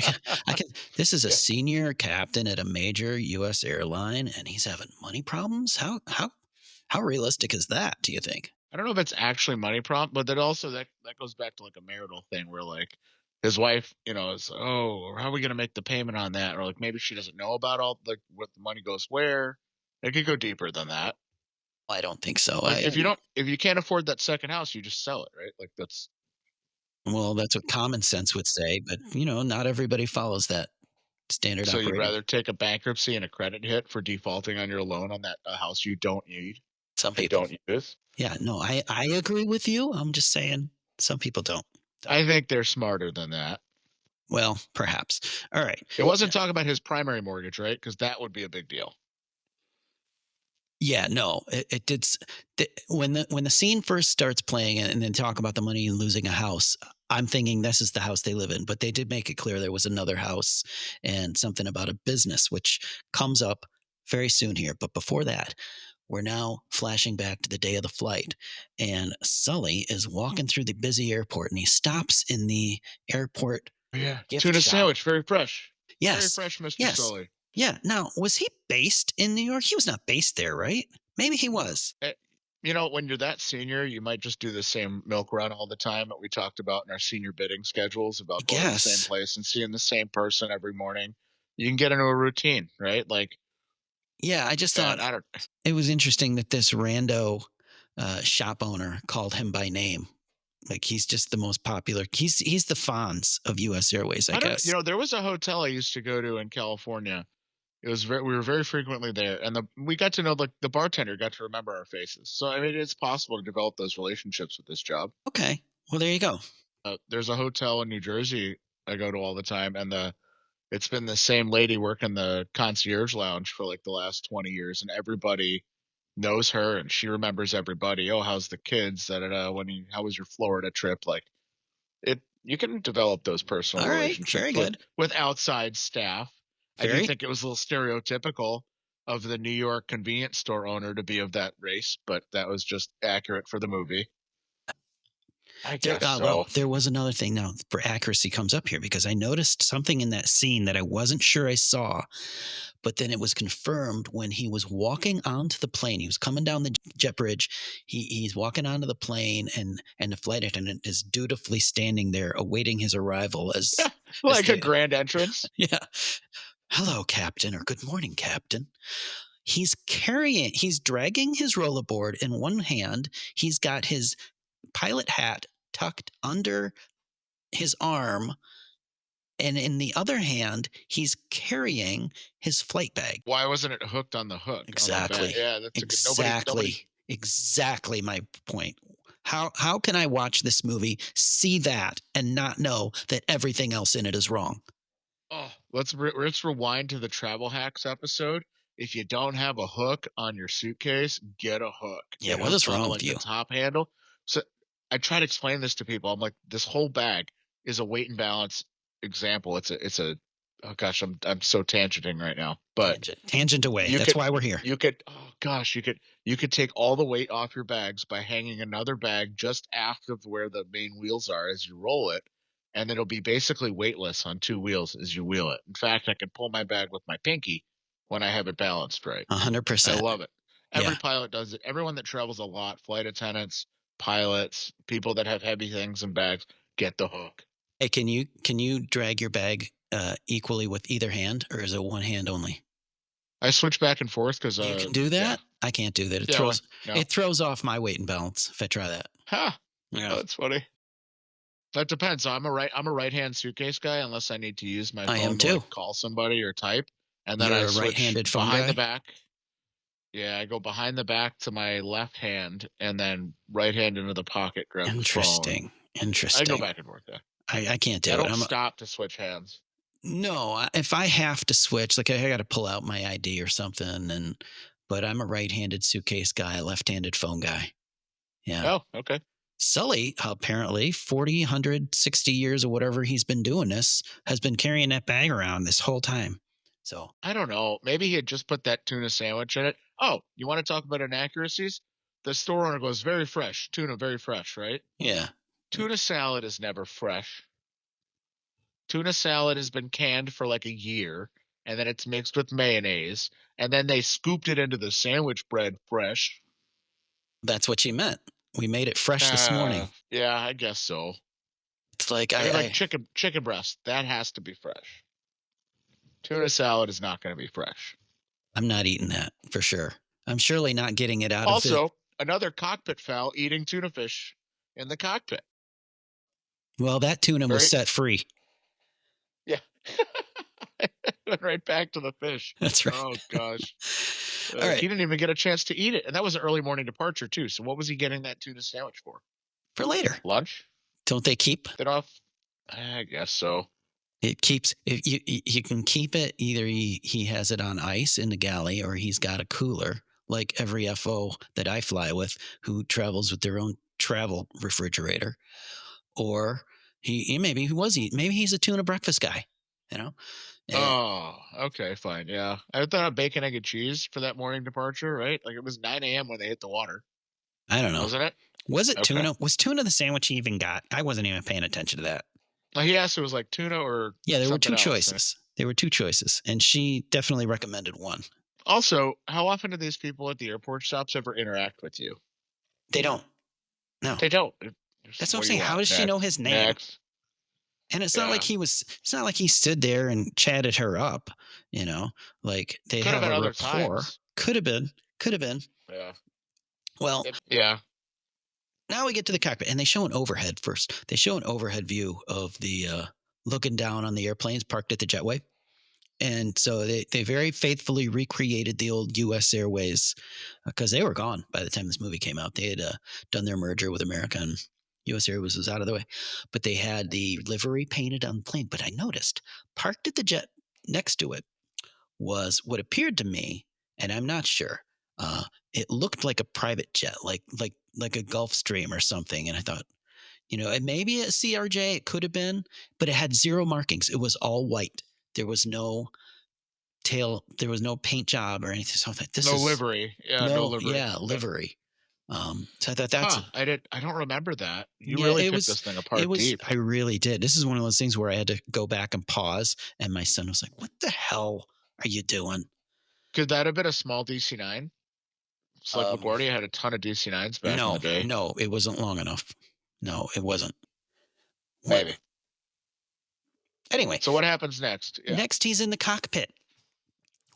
I can. This is a Yeah, senior captain at a major U.S. airline, and he's having money problems. How realistic is that? Do you think? I don't know if it's actually money prompt, but that also that goes back to like a marital thing where like his wife, is how are we gonna make the payment on that? Or like maybe she doesn't know about all like what the money goes where. It could go deeper than that. I don't think so. Like if you can't afford that second house, you just sell it, right? Like that's Well, that's what common sense would say, but not everybody follows that standard so you'd operating. rather take a bankruptcy and a credit hit for defaulting on your loan on that a house you don't need Some and people. don't use. Yeah, no, I agree with you. I'm just saying some people don't. I think they're smarter than that. Well, perhaps. All right. It wasn't talking about his primary mortgage, right? Because that would be a big deal. Yeah, no, it did. When the scene first starts playing and then talk about the money and losing a house, I'm thinking this is the house they live in. But they did make it clear there was another house and something about a business, which comes up very soon here. But before that, we're now flashing back to the day of the flight, and Sully is walking through the busy airport, and he stops in the airport Yeah, gift tuna shop. sandwich, very fresh. Very Yes, fresh, Mr. yes, Sully. yeah. Now, was he based in New York? He was not based there, right? Maybe he was. When you're that senior, you might just do the same milk run all the time that we talked about in our senior bidding schedules I about going to the same guess. place and seeing the same person every morning. You can get into a routine, right? Like, Yeah, I just thought and I don't. it was interesting that this rando shop owner called him by name. Like he's just the most popular. He's the Fonz of US Airways, I I don't know. guess. There was a hotel I used to go to in California. We were very frequently there, and we got to know the bartender got to remember our faces. So I mean, it's possible to develop those relationships with this job. Okay. Well, there you go. There's a hotel in New Jersey I go to all the time, and it's been the same lady working the concierge lounge for like the last 20 years, and everybody knows her, and she remembers everybody. Oh, how's the kids? Da, da, da, how was your Florida trip? Like you can develop those personal All right. Very relationships with good. outside staff. I do Very think it was a little stereotypical of the New York convenience store owner to be of that race, but that was just accurate for the movie. I there. guess Well, so. there was another thing now for accuracy comes up here because I noticed something in that scene that I wasn't sure I saw, but then it was confirmed when he was walking onto the plane. He was coming down the jet bridge. He's walking onto the plane, and the flight attendant is dutifully standing there awaiting his arrival as Like a they grand entrance. yeah. Hello, Captain, or good morning, Captain. He's dragging his rollerboard in one hand. He's got his pilot hat tucked under his arm. And in the other hand, he's carrying his flight bag. Why wasn't it hooked on the hook on the back? Exactly. Yeah, that's a good. Nobody. Exactly my point. How can I watch this movie, see that, and not know that everything else in it is wrong? Oh, let's rewind to the travel hacks episode. If you don't have a hook on your suitcase, get a hook. Yeah, It what is hooks onto wrong with like the you? top handle. So I try to explain this to people. I'm like, this whole bag is a weight and balance example. It's a oh gosh, I'm so tangenting right now. But Tangent away. you That's could why we're here. you could oh gosh, you could take all the weight off your bags by hanging another bag just aft of where the main wheels are as you roll it, and it'll be basically weightless on two wheels as you wheel it. In fact, I can pull my bag with my pinky when I have it balanced right. I 100%. love it. Every Yeah. pilot does it. Everyone that travels a lot, flight attendants, pilots, people that have heavy things and bags, get the hook. Hey, can you drag your bag equally with either hand, or is it one hand only? I switch back and forth because You can do yeah. that. I can't do that. Yeah, what? No. It throws off my weight and balance if I try that. Ha! Yeah, Oh, that's funny. That depends. I'm a right-hand suitcase guy unless I need to use my I am phone to too. like call somebody or type, and then I You're a switch right-handed phone behind the guy. back. Yeah, I go behind the back to my left hand and then right hand into the pocket, grab the phone. Interesting. I go Interesting. back and forth. Yeah. I can't I do it. don't stop to switch hands. No. If I have to switch, like I got to pull out my ID or something, but I'm a right-handed suitcase guy, a left-handed phone guy. Yeah. Oh, okay. Sully, apparently 40, 160 years or whatever he's been doing this, has been carrying that bag around this whole time. So, I don't know. Maybe he had just put that tuna sandwich in it. Oh, you want to talk about inaccuracies? The store owner goes, very fresh. Tuna, very fresh, right? yeah. Tuna salad is never fresh. Tuna salad has been canned for like a year, and then it's mixed with mayonnaise, and then they scooped it into the sandwich bread fresh. That's what you meant. We made it fresh this morning. Yeah, I guess so. It's like I mean, like chicken breast, that has to be fresh. Tuna salad is not going to be fresh. I'm not eating that for sure. I'm surely not getting it out of the. Also, another cockpit foul eating tuna fish in the cockpit. Well, that tuna was Very, set free. yeah. Went right back to the fish. That's right. Oh gosh. All right. He didn't even get a chance to eat it, and that was an early morning departure too. So what was he getting that tuna sandwich for? For later. Lunch? Don't they keep It off? I guess so. it keeps if you can keep it either he has it on ice in the galley or he's got a cooler like every FO that I fly with who travels with their own travel refrigerator, or maybe he's a tuna breakfast guy, you know. Eh, Oh, okay, fine. Yeah. I thought of bacon, egg, and cheese for that morning departure, right? Like it was 9 a.m. when they hit the water, I don't know. wasn't it? Was it Okay. tuna? Was tuna the sandwich he even got? I wasn't even paying attention to that. Well, he asked if it was like tuna or Yeah, there were something two else. choices. There were two choices, and she definitely recommended one. Also, how often do these people at the airport stops ever interact with you? They don't. No. They don't. That's Just, what I'm what do you saying. How want? does she know Next. his name? Next. And Yeah. it's not like he stood there and chatted her up, you know, like they Could have have been a other rapport. times. Could have been. Could have been. Yeah. Well, Yeah. now we get to the cockpit and they show an overhead first. They show an overhead view of the looking down on the airplanes parked at the jetway. And so they very faithfully recreated the old US Airways because they were gone by the time this movie came out. They had done their merger with America and US Airways was out of the way. But they had the livery painted on the plane. But I noticed parked at the jet next to it was what appeared to me, and I'm not sure. Uh, it looked like a private jet, like a Gulfstream or something. And I thought, it may be a CRJ, it could have been, but it had zero markings. It was all white. There was no tail, there was no paint job or anything. So I thought, this No is livery. Yeah, no no, livery. yeah, Yeah. livery. So I thought that's Huh. I don't remember that. You yeah, really picked this thing apart deep. I really did. This is one of those things where I had to go back and pause, and my son was like, "What the hell are you doing?" Could that have been a small DC-9? It's like Um, LaGuardia had a ton of DC-9s back in the no, day. no, it wasn't long enough. No, it wasn't. What? Maybe. Anyway, So what happens next? Yeah. next he's in the cockpit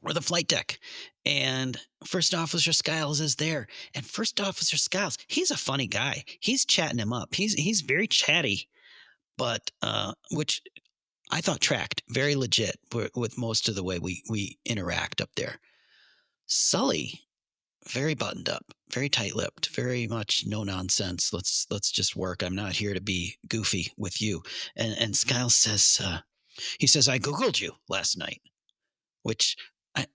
or the flight deck. And First Officer Skiles is there. And First Officer Skiles, he's a funny guy. He's chatting him up. He's very chatty, but which I thought tracked very legit with most of the way we interact up there. Sully, very buttoned up, very tight-lipped, very much no nonsense. Let's just work. I'm not here to be goofy with you. And Skiles says he says I googled you last night, which I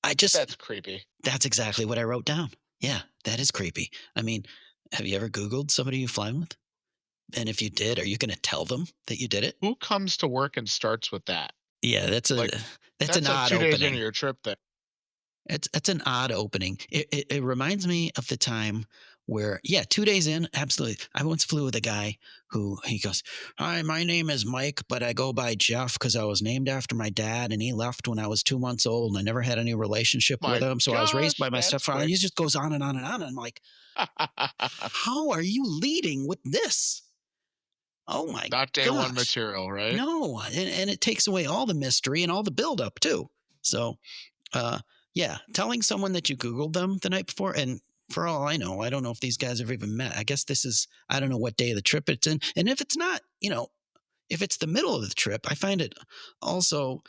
I just That's creepy. that's exactly what I wrote down. Yeah, that is creepy. I mean, have you ever Googled somebody you fly with? And if you did, are you going to tell them that you did it? Who comes to work and starts with that? Yeah, Like, that's an that's like odd 2 days into opening. your trip then. It's an odd opening. It reminds me of the time where, yeah, 2 days in, absolutely. I once flew with a guy who he goes, "Hi, my name is Mike, but I go by Jeff because I was named after my dad, and he left when I was 2 months old, and I never had any relationship with My him. So I was raised gosh, by my that's stepfather." And quick. he just goes on and on and on. And I'm like, how are you leading with this? Oh my Not day 1 gosh. material, right? No. And it takes away all the mystery and all the buildup too. So uh, yeah, telling someone that you Googled them the night before, and for all I know, I don't know if these guys have even met. I guess this is, I don't know what day of the trip it's in. And if it's not, if it's the middle of the trip, I find it also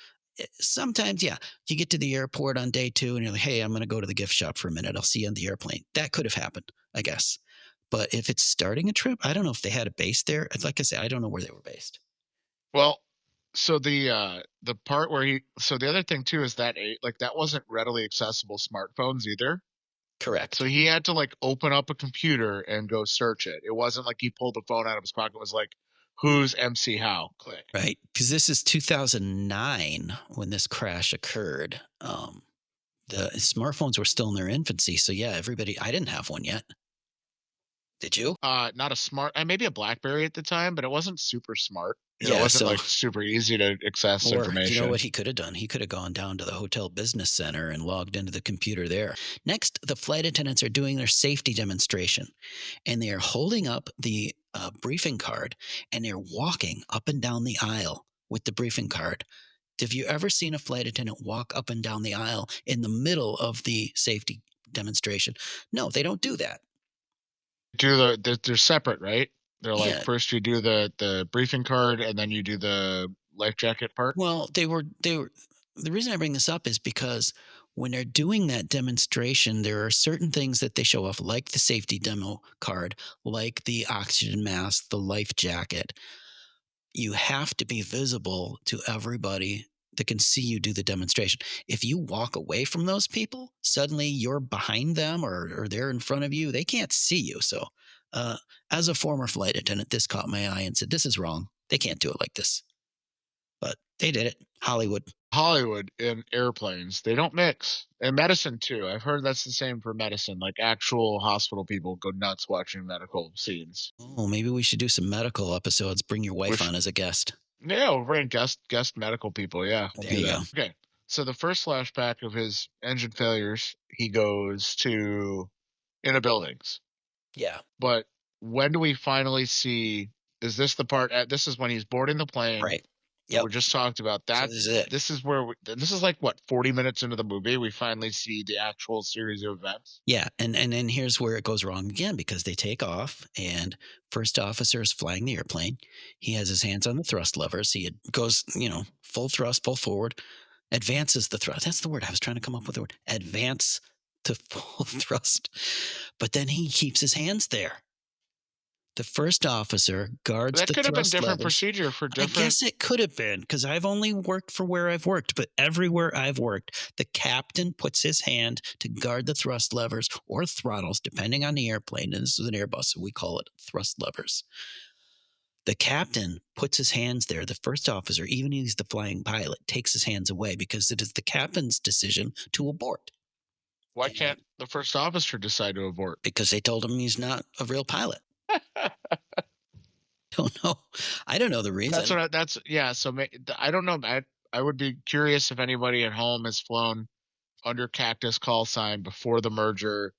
sometimes, yeah, you get to the airport on day two and you're like, hey, I'm going to go to the gift shop for a minute. I'll see you on the airplane. That could have happened, I guess. But if it's starting a trip, I don't know if they had a base there. Like I said, I don't know where they were based. Well, so the part where the other thing too is that like that wasn't readily accessible smartphones either. So Correct. he had to like open up a computer and go search it. It wasn't like he pulled the phone out of his pocket and was like, "Who's MC Howe?" Click. Right. Because this is 2009 when this crash occurred. The smartphones were still in their infancy. So yeah, everybody, I didn't have one yet. Did you? Not a smart, maybe a BlackBerry at the time, but it wasn't super smart. It Yeah. wasn't So, like super easy to access or you know information. what he could have done? He could have gone down to the hotel business center and logged into the computer there. Next, the flight attendants are doing their safety demonstration and they are holding up the briefing card and they're walking up and down the aisle with the briefing card. Have you ever seen a flight attendant walk up and down the aisle in the middle of the safety demonstration? No, they don't do that. They're separate, right? They're like Yeah. first you do the briefing card and then you do the life jacket part. Well, they were the reason I bring this up is because when they're doing that demonstration, there are certain things that they show off, like the safety demo card, like the oxygen mask, the life jacket. You have to be visible to everybody that can see you do the demonstration. If you walk away from those people, suddenly you're behind them or they're in front of you. They can't see you. So, uh, as a former flight attendant, this caught my eye and said, "This is wrong. They can't do it like this." But they did it. Hollywood. Hollywood and airplanes, they don't mix. And medicine too. I've heard that's the same for medicine. Like actual hospital people go nuts watching medical scenes. Oh, maybe we should do some medical episodes. Bring your wife Which on as a guest. yeah, we'll bring guest medical people. Yeah, we'll There do you that. go. Okay. So the first flashback of his engine failures, he goes to in a buildings. Yeah. But when do we finally see? Is this the part? This is when he's boarding the plane Right. that Yep. we're just talked about. So That this is it. this is where this is like what 40 minutes into the movie we finally see the actual series of events. Yeah, and then here's where it goes wrong again because they take off and first officer is flying the airplane. He has his hands on the thrust levers. He goes, full thrust, pull forward, advances the thrust. That's the word I was trying to come up with. The word advance to full thrust, but then he keeps his hands there. The first officer guards That the could have been thrust different levers. procedure for I different. guess it could have been because I've only worked for where I've worked, but everywhere I've worked, the captain puts his hand to guard the thrust levers or throttles, depending on the airplane. And this is an Airbus, so we call it thrust levers. The captain puts his hands there. The first officer, even if he's the flying pilot, takes his hands away because it is the captain's decision to abort. Why And can't the first officer decide to abort? because they told him he's not a real pilot. Don't know. I don't know the That's reason. what. That's yeah. So I don't know. I would be curious if anybody at home has flown under Cactus call sign before the merger,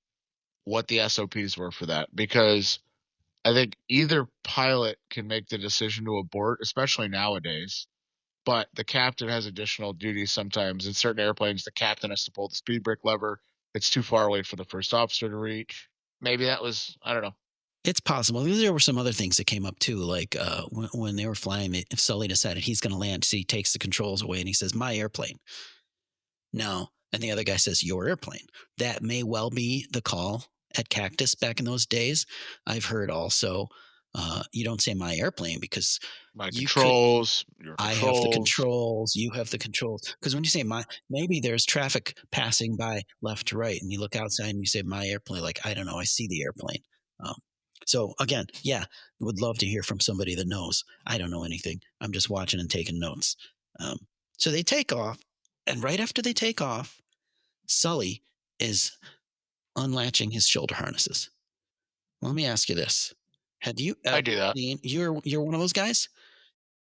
what the SOPs were for that, because I think either pilot can make the decision to abort, especially nowadays. But the captain has additional duties sometimes. In certain airplanes, the captain has to pull the speed brake lever. It's too far away for the first officer to reach. Maybe that was, I don't know. It's possible. There were some other things that came up too, like when they were flying. If Sully decided he's going to land, so he takes the controls away and he says, "My airplane." No, and the other guy says, "Your airplane." That may well be the call at Cactus back in those days. I've heard also, you don't say "my airplane" because My you could controls, your I have the controls. controls, you have the controls. Because when you say my, maybe there's traffic passing by left to right, and you look outside and you say my airplane. Like I don't know, I see the airplane. Um, so again, yeah, would love to hear from somebody that knows. I don't know anything. I'm just watching and taking notes. Um, so they take off, and right after they take off, Sully is unlatching his shoulder harnesses. Let me ask you this: Had you I ever do that. seen? You're one of those guys.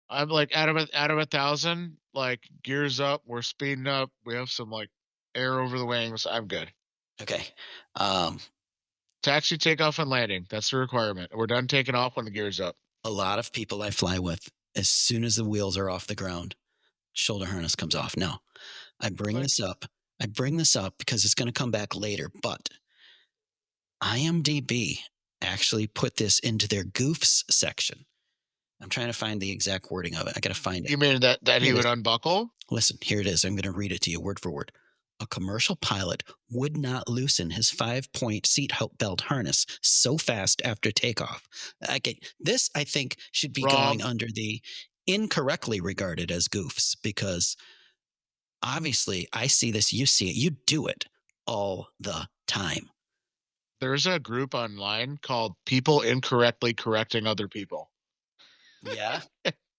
I'm like out of 1,000, like gears up, we're speeding up. We have some like air over the wings. I'm good. Okay. Um, Taxi, takeoff, and landing. That's the requirement. We're done taking off when the gear's up. a lot of people I fly with, as soon as the wheels are off the ground, shoulder harness comes off. Now, I bring Click. this up. I bring this up because it's going to come back later, but IMDb actually put this into their goofs section. I'm trying to find the exact wording of it. I got to find it. You mean that Here he it would is. unbuckle? Listen, here it is. I'm going to read it to you word for word. A commercial pilot would not loosen his 5-point seat belt harness so fast after takeoff. Okay, this I think should be going Wrong. under the incorrectly regarded as goofs because obviously I see this, you see it, you do it all the time. There's a group online called People Incorrectly Correcting Other People. Yeah.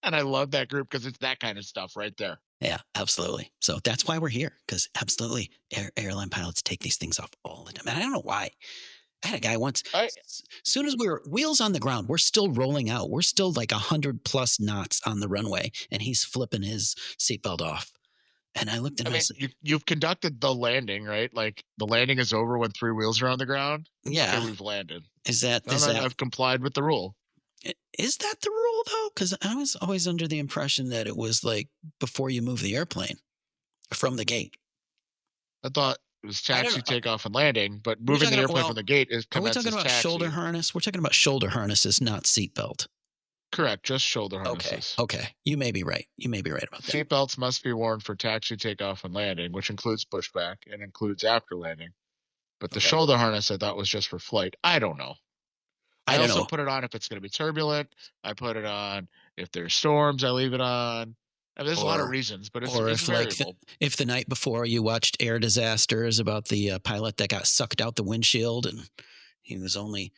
And I love that group because it's that kind of stuff right there. Yeah, absolutely. So that's why we're here because absolutely airline pilots take these things off all the time. And I don't know why. I had a guy once. I As soon as we were wheels on the ground, we're still rolling out. We're still like 100+ knots on the runway, and he's flipping his seatbelt off. And I looked at I him. I mean, said, you've conducted the landing, right? Like the landing is over when three wheels are on the ground. Okay, "Yeah, we've landed. is that Now is that that I've complied with the rule. is that the rule though?" Because I was always under the impression that it was like before you move the airplane from the gate. I thought it was I don't know. taxi, takeoff, and landing, but Are we moving the talking about? airplane from Well, the gate is are we talking commences about shoulder taxi. harness? We're talking about shoulder harnesses, not seatbelt. Correct, just shoulder Okay, harnesses. okay. You may be right. You may be right about that. Seat belts must be worn for taxi, takeoff, and landing, which includes pushback and includes after landing. But the Okay. shoulder harness I thought was just for flight. I don't know. I I don't also know. put it on if it's going to be turbulent. I put it on if there's storms. I leave it on. I mean, there's a lot of Or reasons, but it's or it's if variable. if the night before you watched Air Disasters about the pilot that got sucked out the windshield and he was only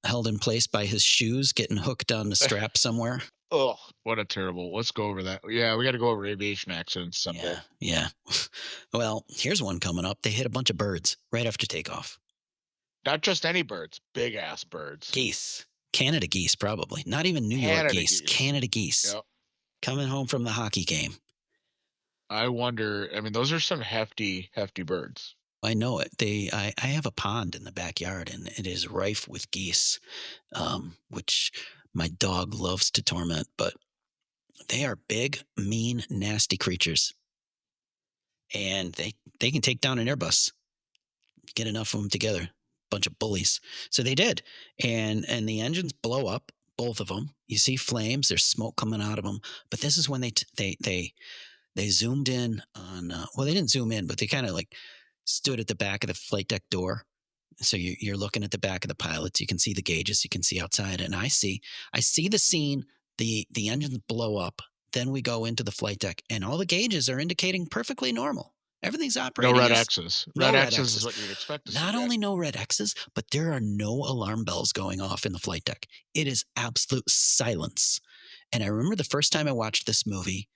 held in place by his shoes getting hooked on the strap somewhere. Oh, what a terrible. Let's go over that. Yeah, we got to go over aviation accidents someday. Yeah, yeah. Well, here's one coming up. They hit a bunch of birds right after takeoff. Not just any birds, big ass birds. Geese, Canada geese, probably not even New York Canada geese. geese. Canada geese Yep. coming home from the hockey game. I wonder. I mean, those are some hefty, hefty birds. I know it. I have a pond in the backyard, and it is rife with geese, which my dog loves to torment. But they are big, mean, nasty creatures, and they can take down an Airbus. Get enough of them together, bunch of bullies. So they did, and the engines blow up, both of them. You see flames. There's smoke coming out of them. But this is when they zoomed in on. Well, they didn't zoom in, but they kind of like stood at the back of the flight deck door. So you're looking at the back of the pilots. You can see the gauges. You can see outside, and I see the scene. The engines blow up. Then we go into the flight deck, and all the gauges are indicating perfectly normal. Everything's No operating red as X's. no Red red X's is X's. what you would expect to see, Not yeah. only no red X's, but there are no alarm bells going off in the flight deck. It is absolute silence. And I remember the first time I watched this movie,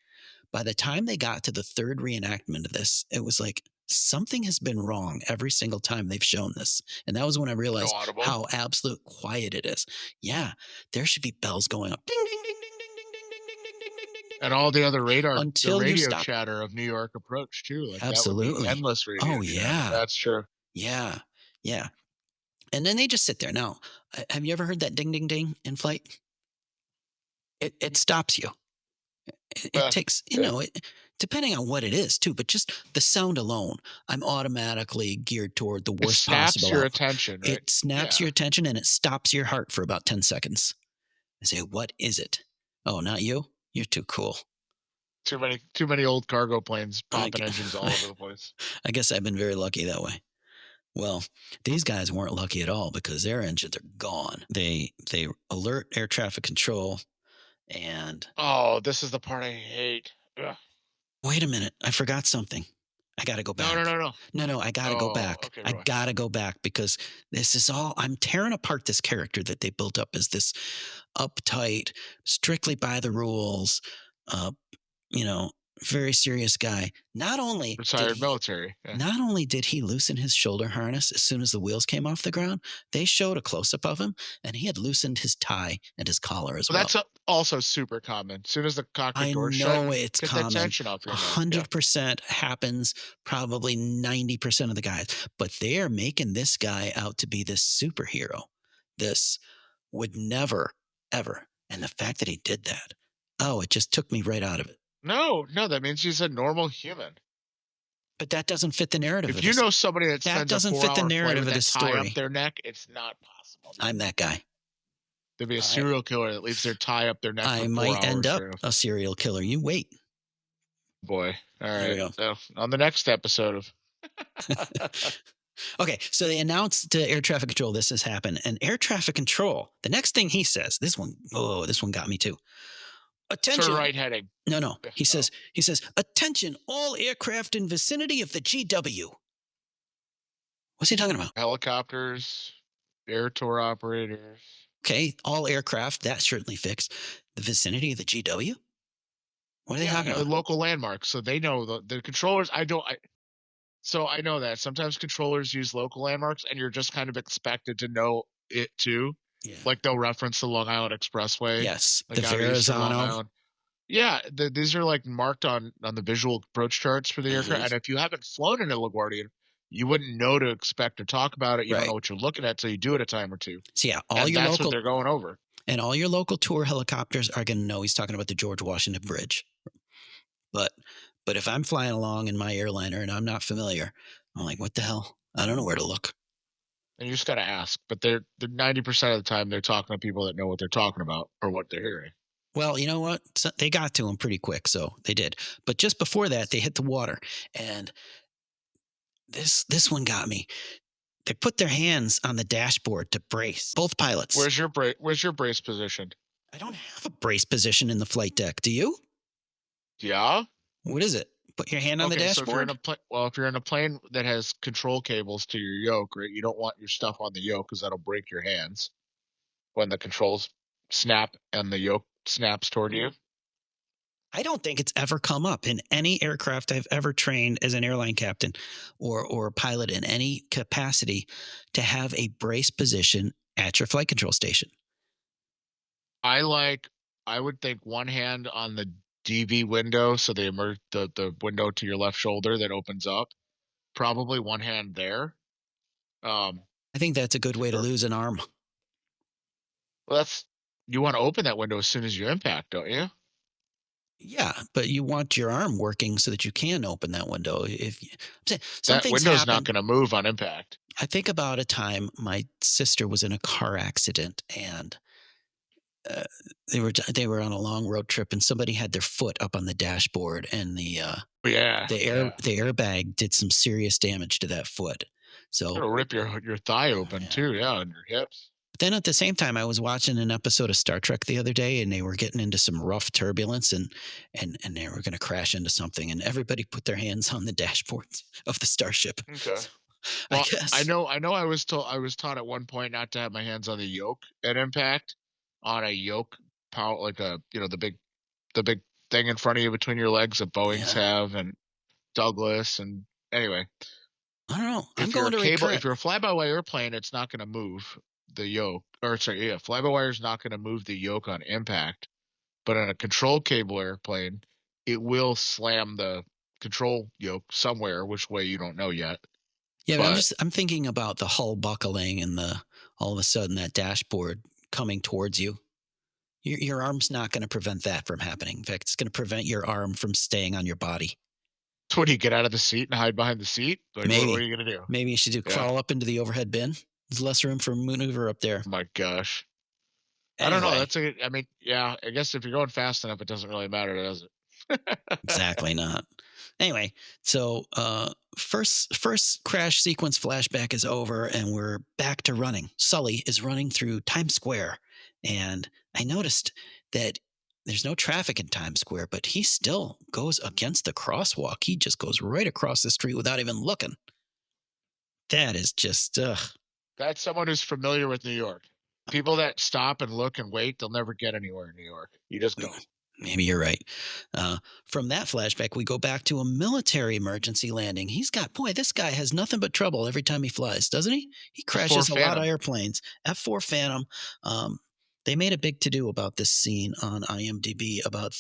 by the time they got to the third reenactment of this, it was like something has been wrong every single time they've shown this. And that was when I No realized audible. how absolute quiet it is. Yeah, there should be bells going up. Ding, ding, ding, ding, ding, ding, ding, ding, ding, ding, ding, ding, ding, And all the other the until you radio stop. chatter of New York approach too, like, that would be Absolutely. endless radio Oh, chatter. yeah. That's true. Yeah. Yeah. And then they just sit there. Now, have you ever heard that ding, ding, ding in flight? It stops you. It Uh, takes, depending on what it is too, but just the sound alone, I'm automatically geared toward the it worst snaps possible your outcome. attention, right? It snaps Yeah. your attention and it stops your heart for about 10 seconds. I say, what is it? Oh, not you? You're too cool. Too many old cargo planes I, popping engines all over the place. I guess I've been very lucky that way. Well, these guys weren't lucky at all because their engines are gone. They alert air traffic control and Oh, this is the part I hate. Ugh. wait a minute, I forgot something. I gotta go No, no, back. no, no. No, I gotta go Oh, back. okay, I go on. gotta go back because this is all I'm tearing apart this character that they built up as this uptight, strictly by the rules, uh, you know, very serious guy. Retired military, yeah. Not only did he loosen his shoulder harness as soon as the wheels came off the ground, they showed a close up of him and he had loosened his tie and his collar as But well. that's also super common. As soon as the cockpit I door's shut, know it's get that common. tension off A your neck. Yeah. 100% happens, probably 90% of the guys, but they are making this guy out to be this superhero. This would never, ever. And the fact that he did that, oh, it just took me right out of it. No, no, that means he's a normal human. But that doesn't fit the narrative If of you this. know somebody that That spends a doesn't fit the 4-hour flight narrative with of that this tie up story. their neck, it's not possible. I'm that guy. There'd be a I, serial killer that leaves their tie up their neck for I 4 might end hours up during a a flight. serial killer. You wait. Boy. All There we right. go. So on the next episode of Okay, so they announced to air traffic control this has happened, and air traffic control. The next thing he says, this one got me too. sort of Attention. right heading. No. Yeah. He says, attention, all aircraft in vicinity of the GW. What's he talking about? Helicopters, air tour operators. Okay, all aircraft, that certainly fixed. The vicinity of the GW? What are they Yeah, talking about? local landmarks. So they know the controllers. So I know that sometimes controllers use local landmarks, and you're just kind of expected to know it too. Yeah. Like they'll reference the Long Island Expressway, Yes, the like out of Eastern Long Verrazano. Island. Yeah, these are like marked on the visual approach charts for the aircraft. Uh-huh. And if you haven't flown in a LaGuardia, you wouldn't know to expect to talk about it. You don't Right. know what you're looking at, so you do it a time or two. So yeah, And that's what they're going over. and all your local tour helicopters are going to know he's talking about the George Washington Bridge. But if I'm flying along in my airliner and I'm not familiar, I'm like, what the hell? I don't know where to look. And you just got to ask. But they're 90% of the time they're talking to people that know what they're talking about or what they're hearing. Well, you know what? So they got to him pretty quick, so they did. But just before that, they hit the water, and this one got me. They put their hands on the dashboard to brace. Both pilots. Where's your brace positioned? I don't have a brace position in the flight deck. Do you? Yeah. What is it? Put your hand on the So dashboard. if you're in a plane that has control cables to your yoke, right? You don't want your stuff on the yoke because that'll break your hands when the controls snap and the yoke snaps toward you. I don't think it's ever come up in any aircraft I've ever trained as an airline captain or a pilot in any capacity to have a brace position at your flight control station. I would think one hand on the DV window, so the window to your left shoulder that opens up, probably one hand there. Um, I think that's a good way to or lose an arm. well, that's you want to open that window as soon as you impact, don't you? Yeah, but you want your arm working so that you can open that window. If you, I'm saying some That things window's not happen. going to move on impact. I think about a time my sister was in a car accident and uh, they were on a long road trip and somebody had their foot up on the dashboard and But yeah, yeah. the airbag did some serious damage to that foot. So It'll rip your thigh open yeah. too, yeah, and your hips. But then at the same time, I was watching an episode of Star Trek the other day, and they were getting into some rough turbulence, and they were going to crash into something, and everybody put their hands on the dashboards of the starship. Okay. So I Well, I guess, know I know I was taught at one point not to have my hands on the yoke at impact, on a yoke power like the big thing in front of you between your legs that Boeings yeah, have and Douglas and anyway, I don't know. I'm going to if recur. you're a fly-by-wire airplane, it's not going to move the yoke. Or sorry, yeah, fly-by-wire is not going to move the yoke on impact. But on a control cable airplane, it will slam the control yoke somewhere, which way you don't know yet. Yeah, but But I'm thinking about the hull buckling and the all of a sudden that dashboard coming towards you. Your arm's not going to prevent that from happening. In fact, it's going to prevent your arm from staying on your body. what do you get out of the seat and hide behind the seat? Like, what are Maybe, you gonna do? maybe you should do Yeah. crawl up into the overhead bin. There's less room for maneuver up there. Oh my gosh. I don't know. Anyway, I mean, yeah. I guess if you're going fast enough, it doesn't really matter, does it? exactly not. Anyway, so first crash sequence flashback is over and we're back to running. Sully is running through Times Square, and I noticed that there's no traffic in Times Square, but he still goes against the crosswalk. He just goes right across the street without even looking. That is just That's someone who's familiar with New York. People that stop and look and wait, they'll never get anywhere in New York. You just go. maybe you're right. From that flashback, we go back to a military emergency landing. Boy, this guy has nothing but trouble every time he flies, doesn't he? He F4 crashes a lot of Phantom. airplanes. F4 Phantom. Um, they made a big to do about this scene on IMDb about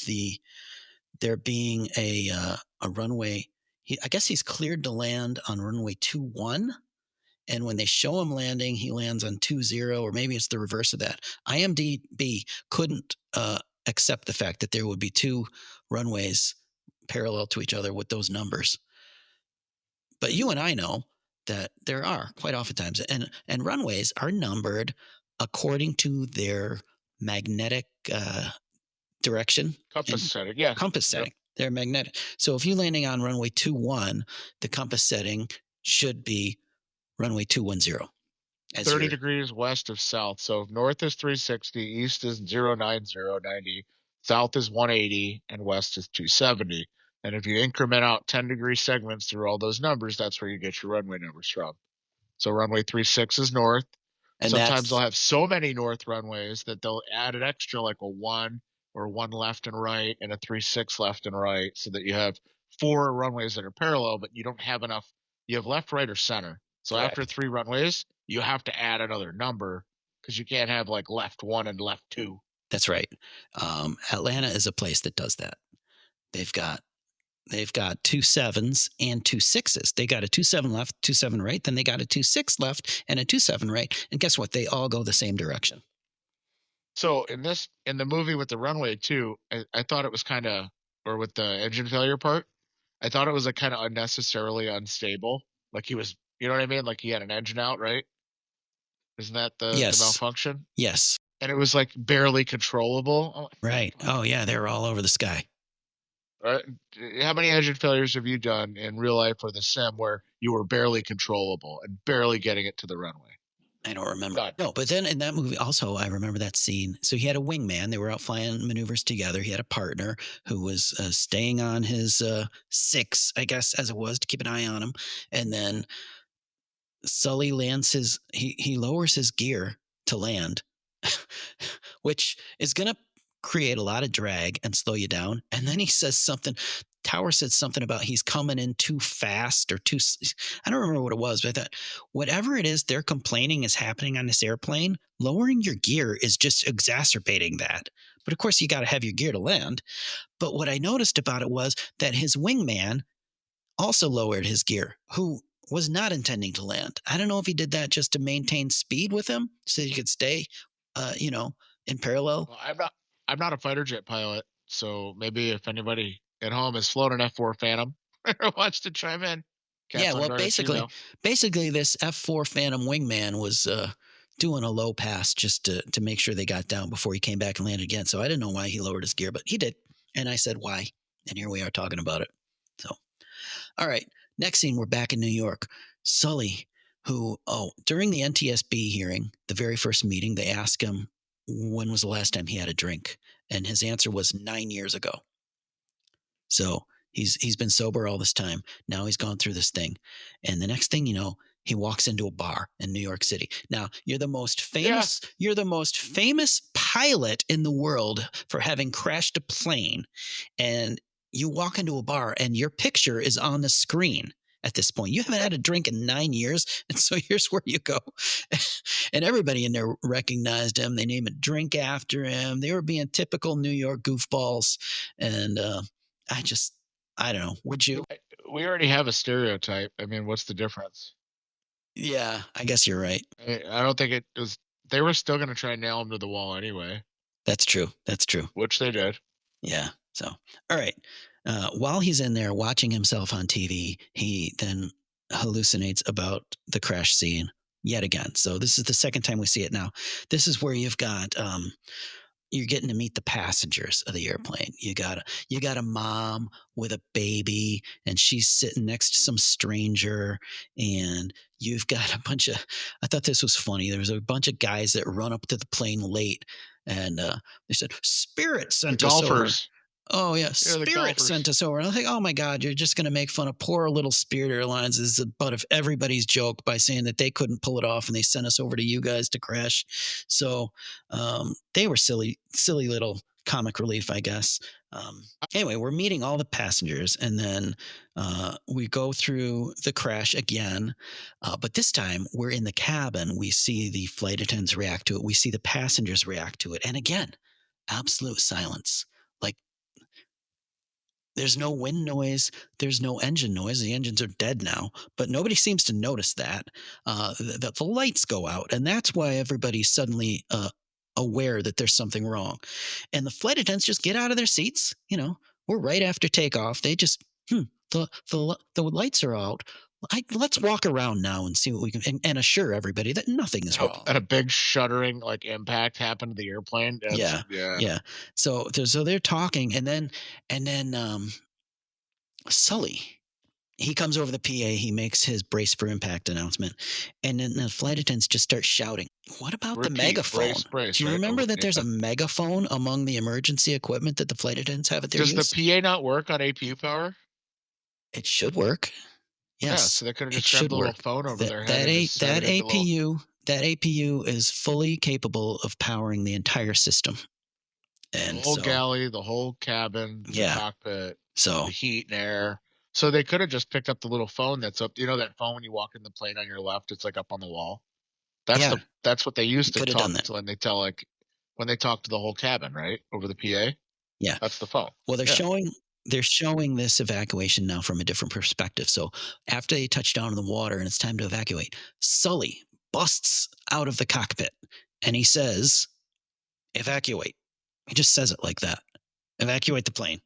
there being a runway. I guess he's cleared to land on runway 21. And when they show him landing, he lands on 20, or maybe it's the reverse of that. IMDb couldn't accept the fact that there would be two runways parallel to each other with those numbers. But you and I know that there are quite oftentimes, and runways are numbered according to their magnetic direction Compass and setting. Yeah. compass Yep. setting. They're magnetic. So if you're landing on runway 21, the compass setting should be runway 210 as 30 your degrees west of south. So if north is 360, east is 09090, south is 180, and west is 270. And if you increment out 10-degree segments through all those numbers, that's where you get your runway numbers from. So runway 36 is north. and Sometimes they'll that's have so many north runways that they'll add an extra like a 1 or 1 left and right and a 36 left and right so that you have 4 runways that are parallel, but you don't have enough. You have left, right, or center. So after correct. 3 runways, you have to add another number because you can't have like left 1 and left 2. That's right. Atlanta is a place that does that. They've got they've got 2 7s and 2 6s. They got a 2 7 left, 2 7 right. Then they got a 2 6 left and a 2 7 right. And guess what? They all go the same direction. So in the movie with the runway too, I thought it was kind of or with the engine failure part, I thought it was like kind of unnecessarily unstable. Like he was, you know what I mean? Like he had an engine out, right? Isn't that the Yes. malfunction? Yes. And it was like barely controllable. I'm like, Right. fuck, Oh yeah, they're all over the sky. right? How many engine failures have you done in real life or the sim where you were barely controllable and barely getting it to the runway? I don't remember. None. No, but then in that movie, also, I remember that scene. So he had a wingman. They were out flying maneuvers together. He had a partner who was staying on his 6, I guess, as it was, to keep an eye on him. And then Sully he lowers his gear to land, which is going to create a lot of drag and slow you down. And then he says something. Tower said something about he's coming in too fast or I don't remember what it was, but I thought whatever it is they're complaining is happening on this airplane, lowering your gear is just exacerbating that. But of course, you got to have your gear to land. But what I noticed about it was that his wingman also lowered his gear, who was not intending to land. I don't know if he did that just to maintain speed with him so he could stay, you know, in parallel. Well, I'm not a fighter jet pilot, so maybe if anybody at home has flown an F4 Phantom or wants to chime in, Yeah, cat's on well, guard at Gmail. basically, this F4 Phantom wingman was doing a low pass just to make sure they got down before he came back and landed again. So I didn't know why he lowered his gear, but he did, and I said why, and here we are talking about it. So, all right, next scene, we're back in New York. Sully, who during the NTSB hearing, the very first meeting, they asked him when was the last time he had a drink, and his answer was 9 years ago. So he's been sober all this time. Now he's gone through this thing, and the next thing you know, he walks into a bar in New York City. Now Yeah, you're the most famous pilot in the world for having crashed a plane, and you walk into a bar and your picture is on the screen. At this point, you haven't had a drink in 9 years, and so here's where you go. And everybody in there recognized him. They named a drink after him. They were being typical New York goofballs, and I just, I don't know. Would you? I we already have a stereotype. I mean, what's the difference? Yeah, I guess you're right. I don't think it was they were still gonna try and nail him to the wall anyway, That's true. That's true. which they did. Yeah. So, all right. While he's in there watching himself on TV, he then hallucinates about the crash scene yet again. So this is the second time we see it now. This is where you've got you're getting to meet the passengers of the airplane. You got a mom with a baby, and she's sitting next to some stranger, and you've got a bunch of. I thought this was funny. There was a bunch of guys that run up to the plane late, and they said, "Spirit The sent us over." golfers. Oh yeah, Yeah, the Spirit sent golfers. us over. And I think, oh my God, you're just going to make fun of poor little Spirit Airlines. This is the butt of everybody's joke by saying that they couldn't pull it off and they sent us over to you guys to crash. So they were silly little comic relief, I guess. Um, anyway, we're meeting all the passengers, and then we go through the crash again. But this time we're in the cabin. We see the flight attendants react to it. We see the passengers react to it, and again, absolute silence. Like there's no wind noise. There's no engine noise. The engines are dead now, but nobody seems to notice that. The lights go out, and that's why everybody's suddenly aware that there's something wrong. And the flight attendants just get out of their seats. We're right after takeoff. They just, the lights are out. Let's walk around now and see what we can, and assure everybody that nothing is Hope wrong. that a big shuddering, like, impact happened to the airplane. That's Yeah, yeah. yeah. So they're talking, and then Sully, he comes over the PA, he makes his brace for impact announcement, and then the flight attendants just start shouting, "What about the Repeat, megaphone?" brace, brace, Do you right? remember Over that there's yeah. a megaphone among the emergency equipment that the flight attendants have at their Does the use? PA not work on APU power? It should work. Yeah, Yes, so they coulda it just grabbed should the little work. phone over That their head that and a just said that it into the little APU is fully capable of powering the entire system. the And whole so, galley, the whole cabin, the yeah. cockpit, So, the heat and air. So they coulda just picked up the little phone that's up, that phone when you walk in the plane on your left, it's, like, up on the wall? yeah, That's what they use you to could have done talk that. to when they talk to the whole cabin, right? Over the PA? Yeah. That's the phone. Well, they're Yeah. showing they're showing this evacuation now from a different perspective. So after they touch down in the water and it's time to evacuate, Sully busts out of the cockpit and he says, "Evacuate." He just says it like that. Evacuate the plane.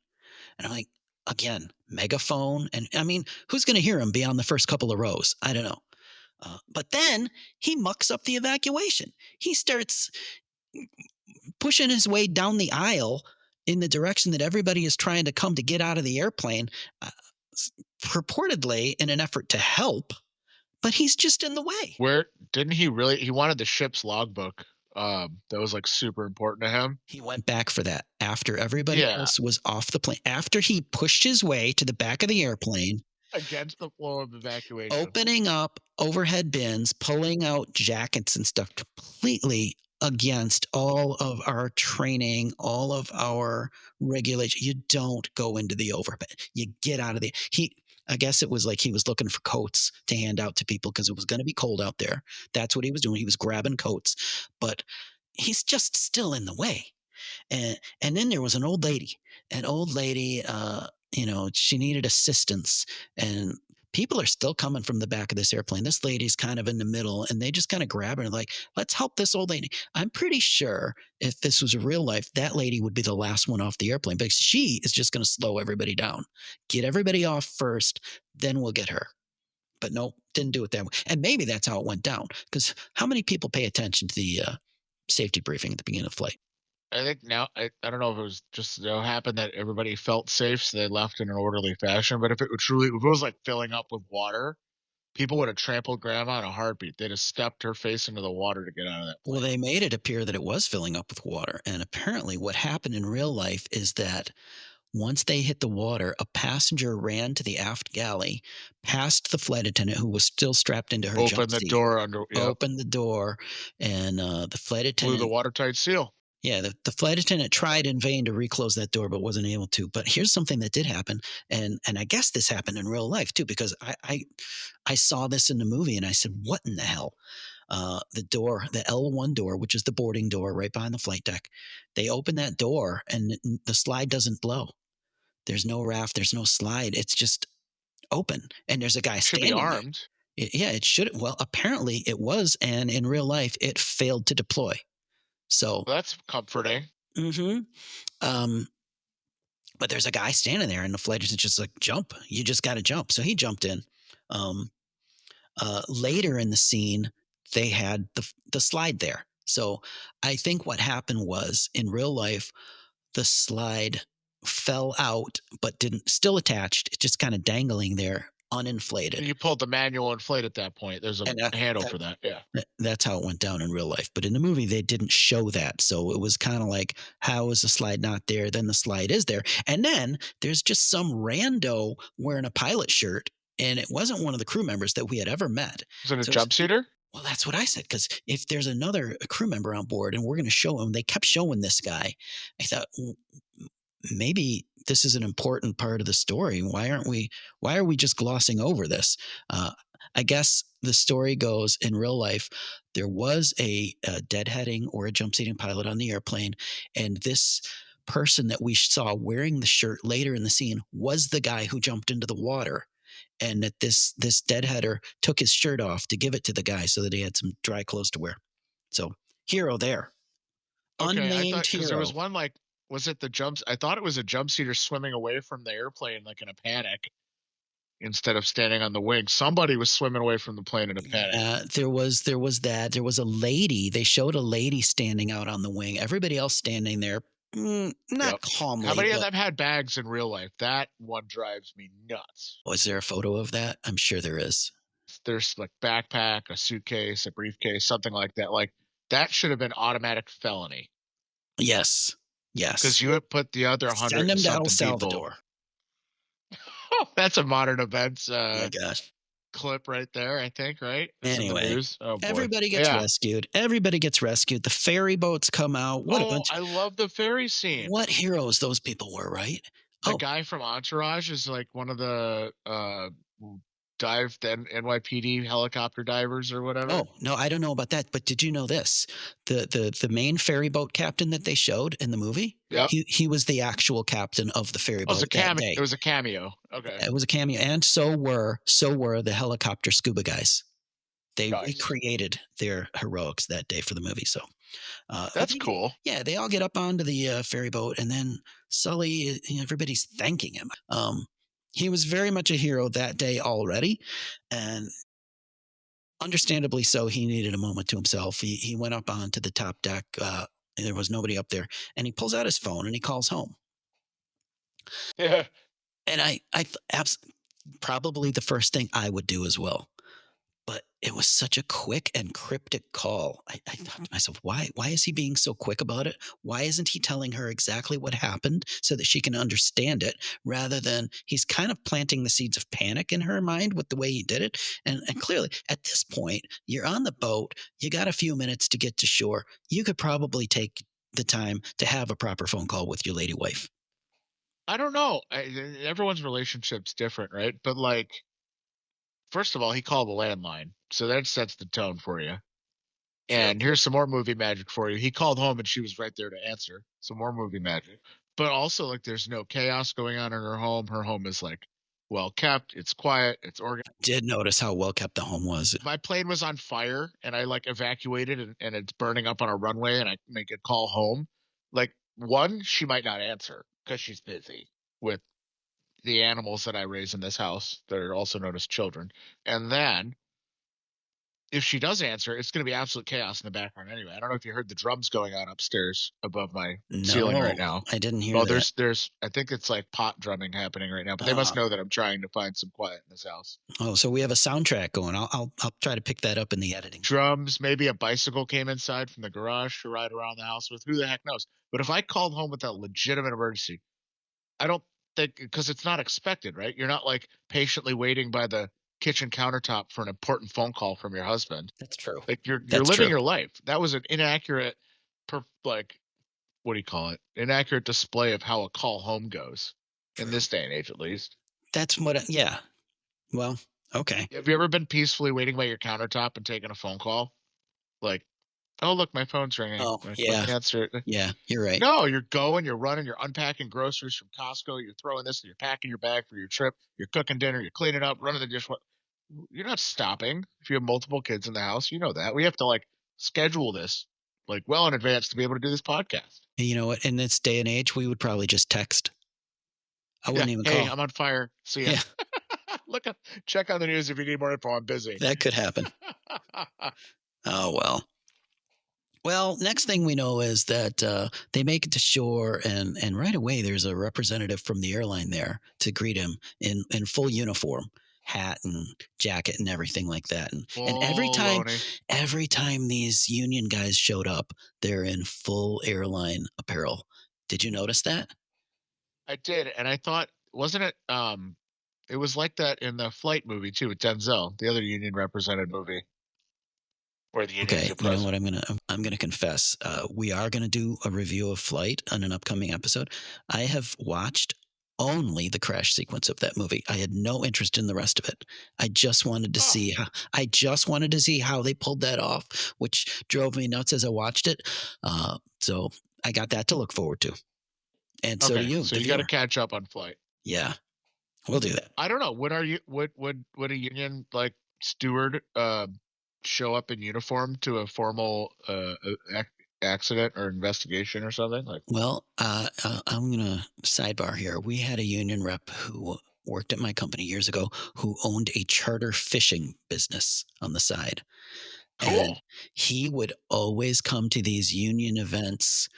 And I'm like, again, megaphone. And I mean, who's going to hear him beyond the first couple of rows? I don't know. But then he mucks up the evacuation. He starts pushing his way down the aisle in the direction that everybody is trying to come to get out of the airplane, uh, purportedly in an effort to help, but he's just in the way. Where didn't he wanted the ship's logbook, that was, like, super important to him. He went back for that after everybody Yeah, else was off the plane. After he pushed his way to the back of the airplane, against the flow of evacuation. opening up overhead bins, pulling out jackets and stuff completely against all of our training, all of our regulation. You don't go into the overhead. You get out of the I guess it was like he was looking for coats to hand out to people because it was going to be cold out there. That's what he was doing. He was grabbing coats, but he's just still in the way. And then there was an old lady she needed assistance, and people are still coming from the back of this airplane. This lady's kind of in the middle, and they just kind of grab her and like, let's help this old lady. I'm pretty sure if this was real life, that lady would be the last one off the airplane because she is just going to slow everybody down, get everybody off first, then we'll get her. But no, didn't do it that way. And maybe that's how it went down. Because how many people pay attention to the safety briefing at the beginning of the flight? I think now I don't know if it was just so happened that everybody felt safe, so they left in an orderly fashion. But if it was like filling up with water, people would have trampled grandma in a heartbeat. They'd have stepped her face into the water to get out of that Well, plane. they made it appear that it was filling up with water. And apparently, what happened in real life is that once they hit the water, a passenger ran to the aft galley, past the flight attendant who was still strapped into her jump Open the seat, door under, yep, opened the door, and the flight blew the attendant. watertight seal. Yeah, the flight attendant tried in vain to reclose that door, but wasn't able to. But here's something that did happen, and I guess this happened in real life too, because I saw this in the movie, and I said, "What in the hell?" The door, the L1 door, which is the boarding door right behind the flight deck, they open that door, and the slide doesn't blow. There's no raft, there's no slide. It's just open, and there's a guy Should be standing there. armed. Yeah, it should. Well, apparently it was, and in real life, it failed to deploy. So. Well, that's comforting. Hmm. Um, but there's a guy standing there, and the flight attendant just like, jump. You just got to jump. So he jumped in. Um, Later in the scene, they had the slide there. So I think what happened was in real life, the slide fell out, but didn't still attached. It's just kind of dangling there, uninflated. You pulled the manual inflate at that point. There's a And handle for that. Yeah. that's how it went down in real life. But in the movie, they didn't show that. So it was kind of like, how is the slide not there? Then the slide is there. And then there's just some rando wearing a pilot shirt. And it wasn't one of the crew members that we had ever met. Was it a So jump seater? well, that's what I said. Because if there's another crew member on board and we're going to show him, they kept showing this guy. I thought, maybe this is an important part of the story. Why are we just glossing over this? I guess the story goes in real life, there was a deadheading or a jump seating pilot on the airplane. And this person that we saw wearing the shirt later in the scene was the guy who jumped into the water. And that this deadheader took his shirt off to give it to the guy so that he had some dry clothes to wear. So hero there, Okay, I unnamed thought because there was hero. one like, was it the jumps? I thought it was a jump seater swimming away from the airplane like in a panic instead of standing on the wing. Somebody was swimming away from the plane in a panic. Yeah, there was that. There was a lady. They showed a lady standing out on the wing. Everybody else standing there, not Yep. How calmly, many of but them had bags in real life? That one drives me nuts. was there a photo of that? I'm sure there is. There's like backpack, a suitcase, a briefcase, something like that. Like that should have been automatic felony Yes, because yes. you had put the other Send hundred and them to El something people. Salvador. Oh, that's a modern events Oh my gosh. clip right there. I think right. It's in the Anyway, news. Oh boy. everybody gets Yeah. rescued. Everybody gets rescued. The ferry boats come out. What a Oh, bunch! I love the ferry scene. What heroes those people were, right? The Oh, guy from Entourage is like one of the dive then NYPD helicopter divers or whatever. oh no, I don't know about that. But did you know this? The main ferry boat captain that they showed in the movie, Yep. he was the actual captain of the ferry Oh, boat that it day. was a cameo. Okay. It was a cameo, and so were the helicopter scuba guys. They Nice. recreated their heroics that day for the movie. So That's cool. yeah, they all get up onto the ferry boat, and then Sully, everybody's thanking him. He was very much a hero that day already, and understandably so. He needed a moment to himself. He went up onto the top deck. There was nobody up there, and he pulls out his phone and he calls home. Yeah. And probably the first thing I would do as well. But it was such a quick and cryptic call. I thought to myself, why is he being so quick about it? Why isn't he telling her exactly what happened so that she can understand it rather than he's kind of planting the seeds of panic in her mind with the way he did it? And clearly, at this point, you're on the boat, you got a few minutes to get to shore. You could probably take the time to have a proper phone call with your lady wife. I don't know. Everyone's relationship's different, right? But like, first of all, he called the landline, so that sets the tone for you. True. And here's some more movie magic for you. He called home and she was right there to answer. Some more movie magic. but also, like, there's no chaos going on in her home. Her home is, like, well kept, it's quiet, it's organized. Did notice how well kept the home was. If my plane was on fire and I, like, evacuated and it's burning up on a runway and I make a call home, like, 1, she might not answer because she's busy with the animals that I raise in this house that are also known as children. And then if she does answer, it's gonna be absolute chaos in the background anyway. I don't know if you heard the drums going on upstairs above my ceiling right No, now. I didn't hear Well, that. there's I think it's like pot drumming happening right now, but they must Uh, know that I'm trying to find some quiet in this house. oh, so we have a soundtrack going. I'll try to pick that up in the editing. Drums, maybe a bicycle came inside from the garage to ride around the house with. Who the heck knows? But if I called home with a legitimate emergency, I don't think, because it's not expected, right? You're not like patiently waiting by the kitchen countertop for an important phone call from your husband. That's true. Like you're That's living true. your life. That was an inaccurate, like, what do you call it? Inaccurate display of how a call home goes in True. this day and age, at least. That's what. Yeah. Well. Okay. Have you ever been peacefully waiting by your countertop and taking a phone call? Like, oh look, my phone's ringing. Oh Like, let yeah. me answer it. Yeah. You're right. No, you're going, you're running, you're unpacking groceries from Costco, you're throwing this, you're packing your bag for your trip, you're cooking dinner, you're cleaning up, running the dishwasher. You're not stopping. If you have multiple kids in the house, you know that. We have to, like, schedule this, like, well in advance to be able to do this podcast. And you know what? In this day and age, we would probably just text. I Yeah. wouldn't even Hey, call. I'm on fire. See ya. Yeah, Look up, check on the news if you need more info. I'm busy. that could happen. Oh well. Well, next thing we know is that they make it to shore, and right away there's a representative from the airline there to greet him in full uniform, hat and jacket and everything like that. And Baloney. every time these union guys showed up, they're in full airline apparel. Did you notice that? I did, and I thought, wasn't it? It was like that in the Flight movie too with Denzel, the other union represented movie where the union's Okay, your you know what president. I'm gonna confess. We are gonna do a review of Flight on an upcoming episode. I have watched only the crash sequence of that movie. I had no interest in the rest of it. Oh, I just wanted to see how they pulled that off, which drove me nuts as I watched it. So I got that to look forward to, and so do okay. you, So the you got to viewer. catch up on Flight. Yeah, we'll do that. I don't know. Would are you would a union like steward show up in uniform to a formal accident or investigation or something? Like, Well, I'm gonna sidebar here. We had a union rep who worked at my company years ago who owned a charter fishing business on the side, and cool, he would always come to these union events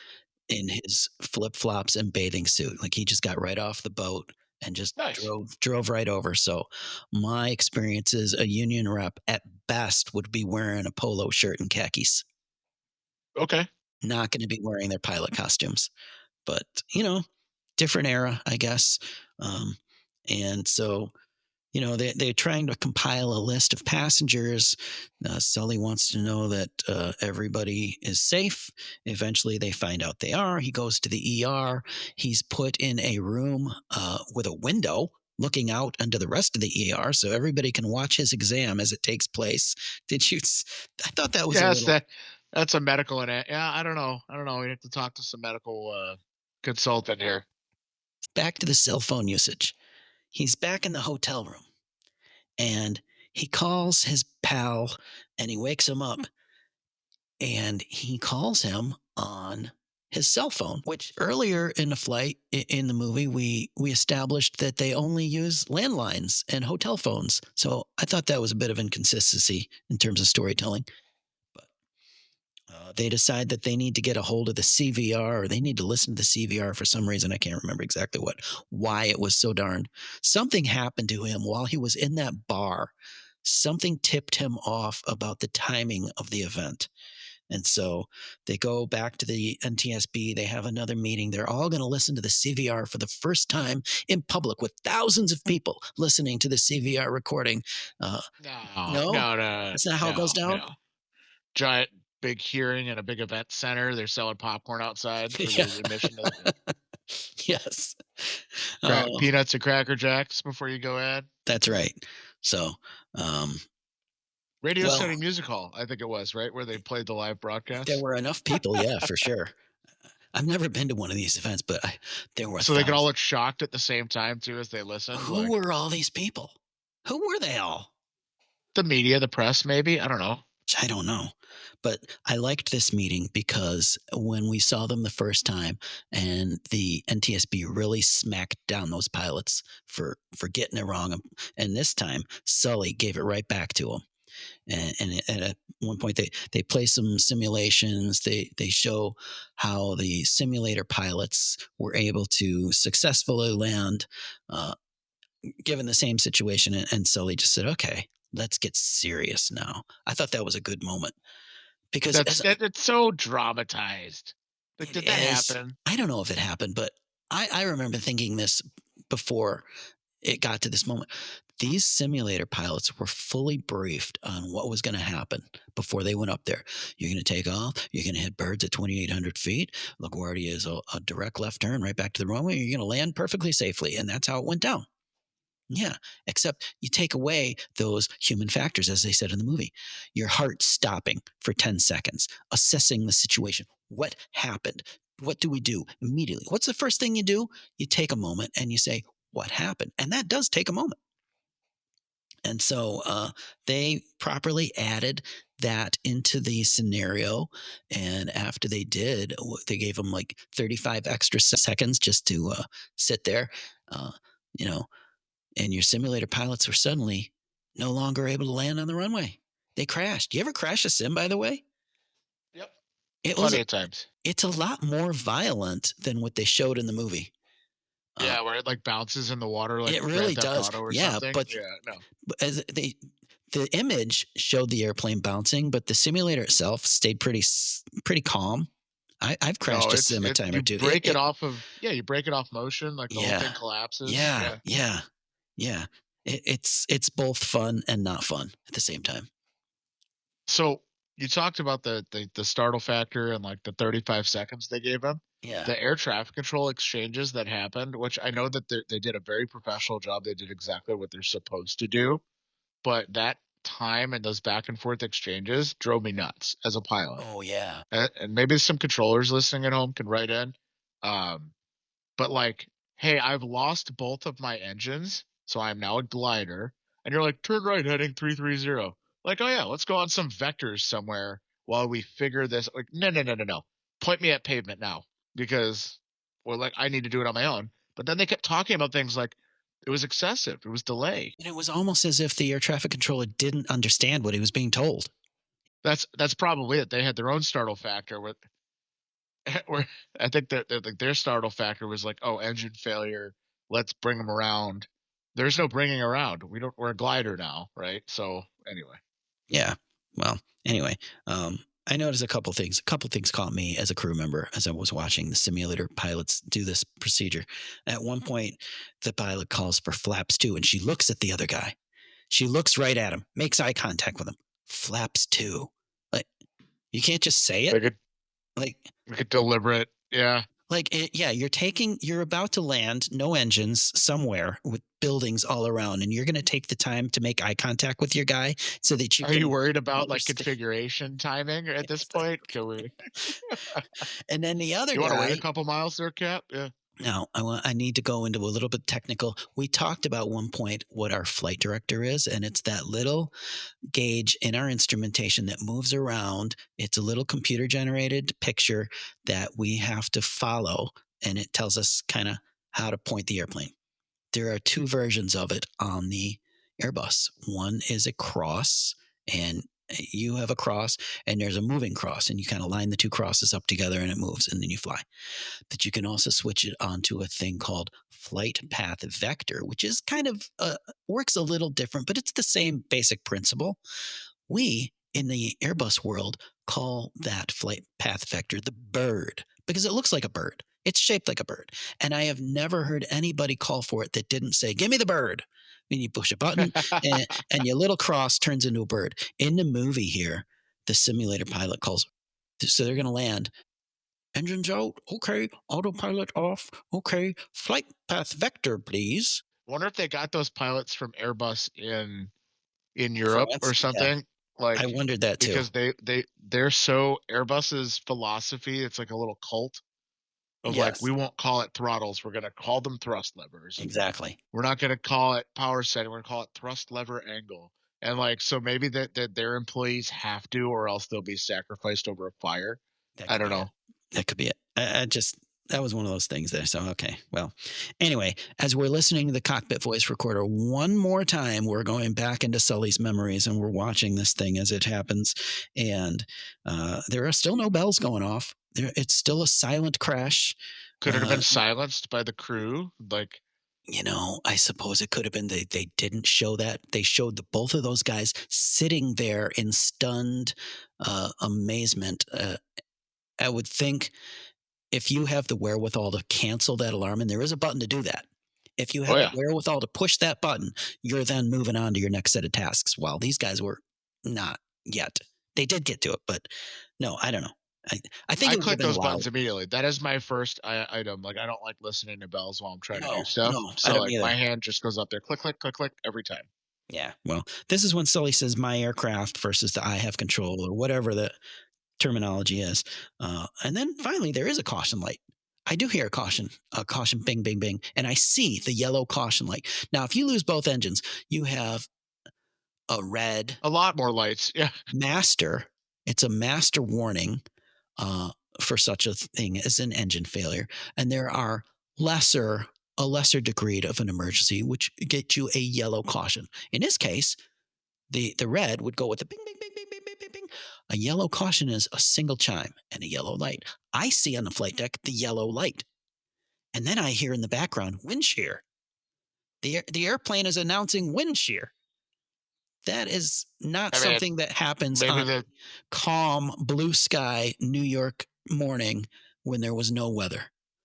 in his flip flops and bathing suit. Like he just got right off the boat and just nice. drove right over. So my experience is a union rep at best would be wearing a polo shirt and khakis, Okay. not going to be wearing their pilot costumes. But different era, I guess. Um, and so, they're trying to compile a list of passengers. Sully wants to know that everybody is safe. Eventually, they find out they are. He goes to the ER. He's put in a room with a window looking out into the rest of the ER so everybody can watch his exam as it takes place. Did you? I thought that was a Yes, little. that's a medical and yeah. I don't know. I don't know. We have to talk to some medical consultant here. Back to the cell phone usage. He's back in the hotel room and he calls his pal and he wakes him up and he calls him on his cell phone, which earlier in the flight in the movie we established that they only use landlines and hotel phones. So I thought that was a bit of inconsistency in terms of storytelling. But they decide that they need to get a hold of the CVR, or they need to listen to the CVR for some reason. I can't remember exactly why it was so darned. Something happened to him while he was in that bar. Something tipped him off about the timing of the event. And so they go back to the NTSB. They have another meeting. They're all going to listen to the CVR for the first time in public with thousands of people listening to the CVR recording. Uh, No, no, no, no, that's not how it goes no, down. no. Giant big hearing and a big event center. They're selling popcorn outside for Yeah. the admission to the Yes. Oh, peanuts and Cracker Jacks before you go in. that's right. So, um, Radio well, City Music Hall, I think it was, right? Where they played the live there broadcast. were enough people, yeah, for sure. I've never been to one of these events, but there were So they could all thousands. look shocked at the same time too as they listened, Who like were all these people? Who were they all? the media, the press, maybe? I don't know. I don't know. But I liked this meeting because when we saw them the first time and the NTSB really smacked down those pilots for getting it wrong, and this time Sully gave it right back to them. And at one point they play some simulations. They show how the simulator pilots were able to successfully land uh, given the same situation, and Sully just said, "Okay, let's get serious now." I thought that was a good moment because That's as it's so dramatized. Like, it did that is, happen? I don't know if it happened, but I remember thinking this before it got to this moment. These simulator pilots were fully briefed on what was going to happen before they went up there. You're going to take off. You're going to hit birds at 2,800 feet. LaGuardia is a direct left turn right back to the runway. You're going to land perfectly safely. And that's how it went down. Yeah, except you take away those human factors, as they said in the movie. Your heart stopping for 10 seconds, assessing the situation. What happened? What do we do immediately? What's the first thing you do? You take a moment and you say, what happened? And that does take a moment. And so they properly added that into the scenario. And after they did, they gave them like 35 extra seconds just to sit there. Uh, you know, and your simulator pilots were suddenly no longer able to land on the runway. They crashed. You ever crash a sim, by the way? Yep. It was. Plenty of times. It's a lot more violent than what they showed in the movie. Uh, Yeah, where it, like, bounces in the water like it Grand really Theft does. Auto or Yeah, something. but Yeah, no. as the image showed the airplane bouncing, but the simulator itself stayed pretty calm. I've No, crashed a sim a time or you two. break it off of yeah, you break it off motion, like, the whole Yeah, thing collapses. yeah, Yeah. yeah, yeah. It's both fun and not fun at the same time. So, you talked about the startle factor and, like, the 35 seconds they gave him. Yeah. The air traffic control exchanges that happened, which I know that they did a very professional job, they did exactly what they're supposed to do, but that time and those back and forth exchanges drove me nuts as a pilot. Oh yeah. And maybe some controllers listening at home can write in. Um, but like, hey, I've lost both of my engines, so I'm now a glider. And you're like, turn right heading 330. Like, oh yeah, let's go on some vectors somewhere while we figure this. Like, no, no, no, no, no. Point me at pavement now because, well, like I need to do it on my own. But then they kept talking about things like it was excessive, it was delay. And it was almost as if the air traffic controller didn't understand what he was being told. That's probably it. They had their own startle factor with where I think that like their startle factor was like, oh, engine failure. Let's bring them around. There's no bringing around. We're a glider now, right? So anyway, Yeah. Well, anyway, I noticed a couple things. A couple things caught me as a crew member as I was watching the simulator pilots do this procedure. At one point, the pilot calls for flaps two, and she looks at the other guy. She looks right at him, makes eye contact with him. Flaps two. Like you can't just say it. like it Like like a deliberate, yeah. yeah, you're about to land, no engines somewhere with buildings all around, and you're going to take the time to make eye contact with your guy so that you Are you can worried about like understand. configuration timing at this point? Can we? And then the other You want to wait a guy. couple miles there, Cap? Yeah. Now, I need to go into a little bit technical. We talked about one point what our flight director is, and it's that little gauge in our instrumentation that moves around. It's a little computer generated picture that we have to follow, and it tells us kind of how to point the airplane. There are two versions of it on the Airbus. One is a cross, and you have a cross, and there's a moving cross, and you kind of line the two crosses up together, and it moves, and then you fly. But you can also switch it onto a thing called flight path vector, which is kind of works a little different, but it's the same basic principle. We in the Airbus world call that flight path vector the bird because it looks like a bird. It's shaped like a bird. And I have never heard anybody call for it that didn't say, give me the bird. When you push a button and your little cross turns into a bird. In the movie here, the simulator pilot calls, so they're going to land. Engines out. Okay. Autopilot off. Okay. Flight path vector, please. Wonder if they got those pilots from Airbus in Europe or France. Yeah. something I like wondered that too. because they're so Airbus's philosophy. It's like a little cult. of like, Yes, we won't call it throttles, we're gonna call them thrust levers. exactly. We're not gonna call it power setting, we're gonna call it thrust lever angle. And like, so maybe that their employees have to, or else they'll be sacrificed over a fire. That I could don't be it. know. That could be it. I just that was one of those things there. So okay. Well, anyway, as we're listening to the cockpit voice recorder one more time, we're going back into Sully's memories and we're watching this thing as it happens. And there are still no bells going off. It's still a silent crash. Could it have Uh, been silenced by the crew? Like, I suppose it could have been they didn't show that. They showed both of those guys sitting there in stunned amazement. I would think if you have the wherewithal to cancel that alarm, and there is a button to do that. If you oh have the yeah. wherewithal to push that button, you're then moving on to your next set of tasks. While these guys were not yet. They did get to it, but no, I don't know. I, I think I it would have click been those loud. buttons immediately. That is my first item. Like, I don't like listening to bells while I'm trying to do No, stuff. no, I So don't like either. my hand just goes up there, click, click, click, click every time. Yeah. Well, this is when Sully says my aircraft versus the I have control or whatever the terminology is. And then finally, there is a caution light. I do hear a caution, bing, bing, bing, and I see the yellow caution light. Now, if you lose both engines, you have a red A lot more lights. Yeah. master. It's a master warning uh, for such a thing as an engine failure, and there are lesser a lesser degree of an emergency, which get you a yellow caution. In this case, the red would go with the bing, bing, bing, bing, bing, bing, bing, bing. A yellow caution is a single chime and a yellow light. I see on the flight deck the yellow light. And then I hear in the background wind shear. The airplane is announcing wind shear. That is not I mean, something that happens maybe on the calm, blue sky New York morning when there was no weather.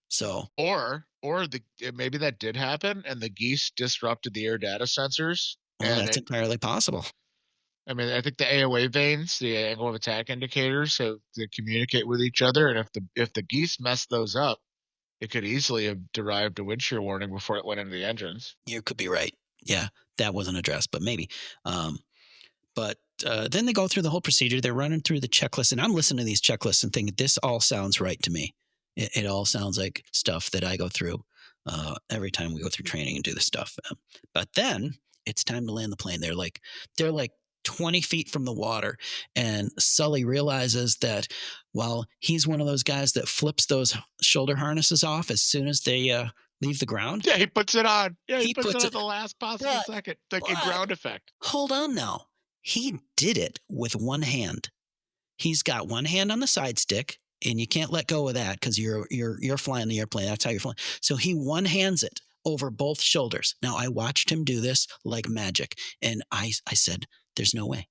So, or the maybe that did happen and the geese disrupted the air data sensors well, and that's it. entirely possible. I mean, I think the AOA vanes, the angle of attack indicators, so they communicate with each other. And if the geese messed those up, it could easily have derived a wind shear warning before it went into the engines. You could be right. Yeah, that wasn't addressed, but maybe. Um, But then they go through the whole procedure. They're running through the checklist, and I'm listening to these checklists and thinking, this all sounds right to me. It all sounds like stuff that I go through every time we go through training and do this stuff. But then it's time to land the plane. They're like 20 feet from the water, and Sully realizes that while he's one of those guys that flips those shoulder harnesses off as soon as they leave the ground, Yeah, he puts it on. Yeah, he he puts it puts on it. the last possible But second, like a but ground effect. hold on now. He did it with one hand. He's got one hand on the side stick, and you can't let go of that because you're flying the airplane. That's how you're flying. So he one hands it over both shoulders. Now I watched him do this like magic, and I said, "There's no way."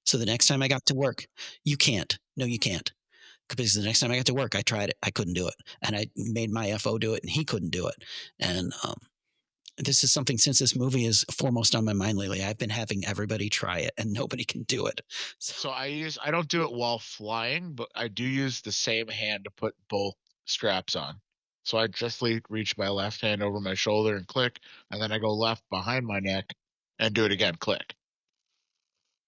So the next time I got to work, you can't. No, you can't. Because the next time I got to work, I tried it. I couldn't do it, and I made my FO do it, and he couldn't do it. And this is something since this movie is foremost on my mind lately. I've been having everybody try it and nobody can do it. So, So I don't do it while flying, but I do use the same hand to put both straps on. So I just reach my left hand over my shoulder and click, and then I go left behind my neck and do it again, click.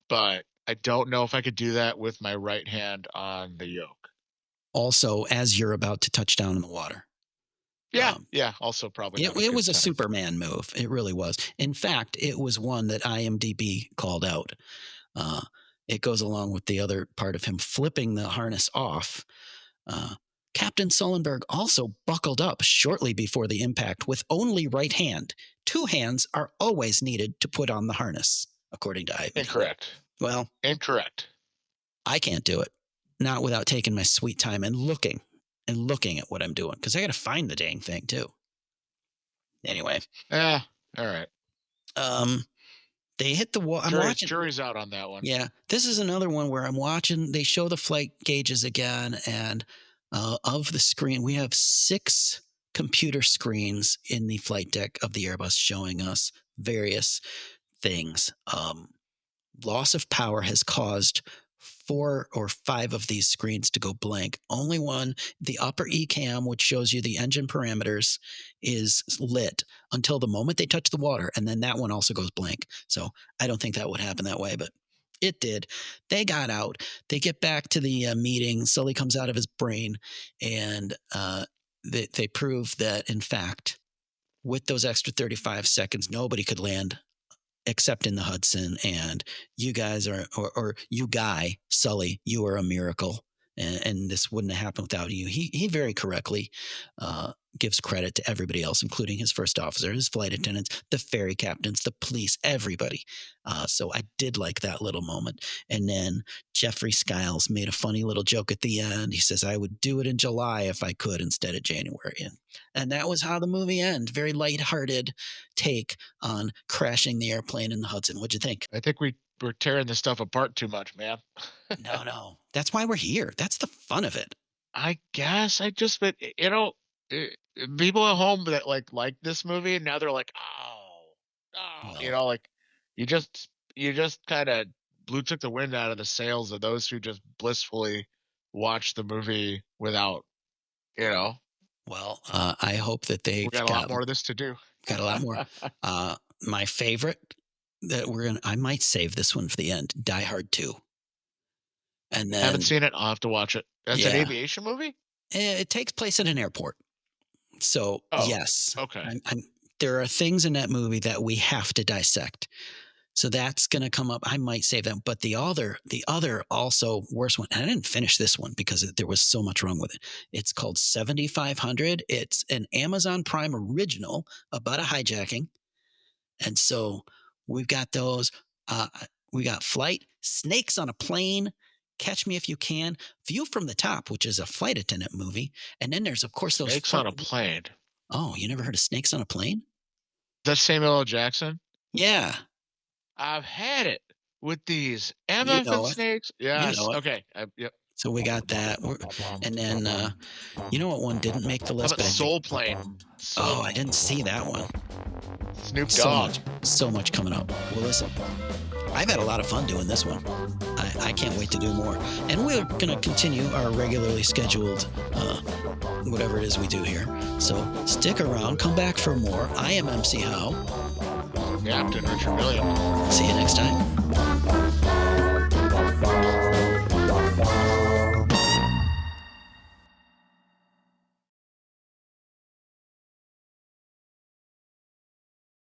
But I don't know if I could do that with my right hand on the yoke. also, as you're about to touch down in the water, Yeah, um, yeah. Also, probably it, not a it good was a sign. Superman move. It really was. In fact, it was one that IMDb called out. Uh, it goes along with the other part of him flipping the harness off. Uh, Captain Sullenberg also buckled up shortly before the impact with only right hand. Two hands are always needed to put on the harness, according to IMDb. Incorrect. Well, Incorrect. I can't do it. Not without taking my sweet time and looking at what I'm doing because I got to find the dang thing too. Anyway, Yeah. All right. um, they hit the wall. I'm Jury's watching. jury's out on that one. Yeah, this is another one where I'm watching. They show the flight gauges again, and of the screen, we have 6 computer screens in the flight deck of the Airbus showing us various things. Loss of power has caused 4 or 5 of these screens to go blank. Only one, the upper ECAM, which shows you the engine parameters, is lit until the moment they touch the water, and then that one also goes blank. So I don't think that would happen that way, but it did. They got out. They get back to the meeting. Sully comes out of his brain, and they prove that, in fact, with those extra 35 seconds, nobody could land except in the Hudson. And you guys are, or you guy, Sully, you are a miracle. And this wouldn't have happened without you. He very correctly gives credit to everybody else, including his first officer, his flight attendants, the ferry captains, the police, everybody. So I did like that little moment. And then Jeffrey Skiles made a funny little joke at the end. He says, I would do it in July if I could instead of January. And that was how the movie ends. Very lighthearted take on crashing the airplane in the Hudson. What'd you think? I think we're tearing this stuff apart too much, man. No. That's why we're here. That's the fun of it. I guess but eh, people at home that like this movie, and now they're like, Well, like you just kind of took the wind out of the sails of those who just blissfully watch the movie without, you know. well, I hope that We they've got a lot more of this to do. got a lot more. My favorite that I might save this one for the end. Die Hard 2. And Haven't then, seen it. I'll have to watch it. That's an yeah, aviation movie? it takes place at an airport. So Oh, yes, okay. there are things in that movie that we have to dissect. So that's going to come up. I might save that. But the other also worse one, and I didn't finish this one because there was so much wrong with it. It's called 7500. It's an Amazon Prime original about a hijacking. And so we've got those. We got Flight, Snakes on a Plane, Catch Me If You Can, View from the Top, which is a flight attendant movie. And then there's, of course, those. Snakes on a Plane. Oh, you never heard of Snakes on a Plane? That's Samuel L. Jackson? Yeah. I've had it with these You MF and know it. snakes. You Yes. know it. Okay. Yep. So we got that. And then, you know what one didn't make the How list? about Soul Plane? Oh, I didn't see that one. Snoop Dogg. So much coming up. Well, listen, I've had a lot of fun doing this one. I can't wait to do more. And we're going to continue our regularly scheduled whatever it is we do here. So stick around. Come back for more. I am MC Howe. Captain Richard Million. See you next time.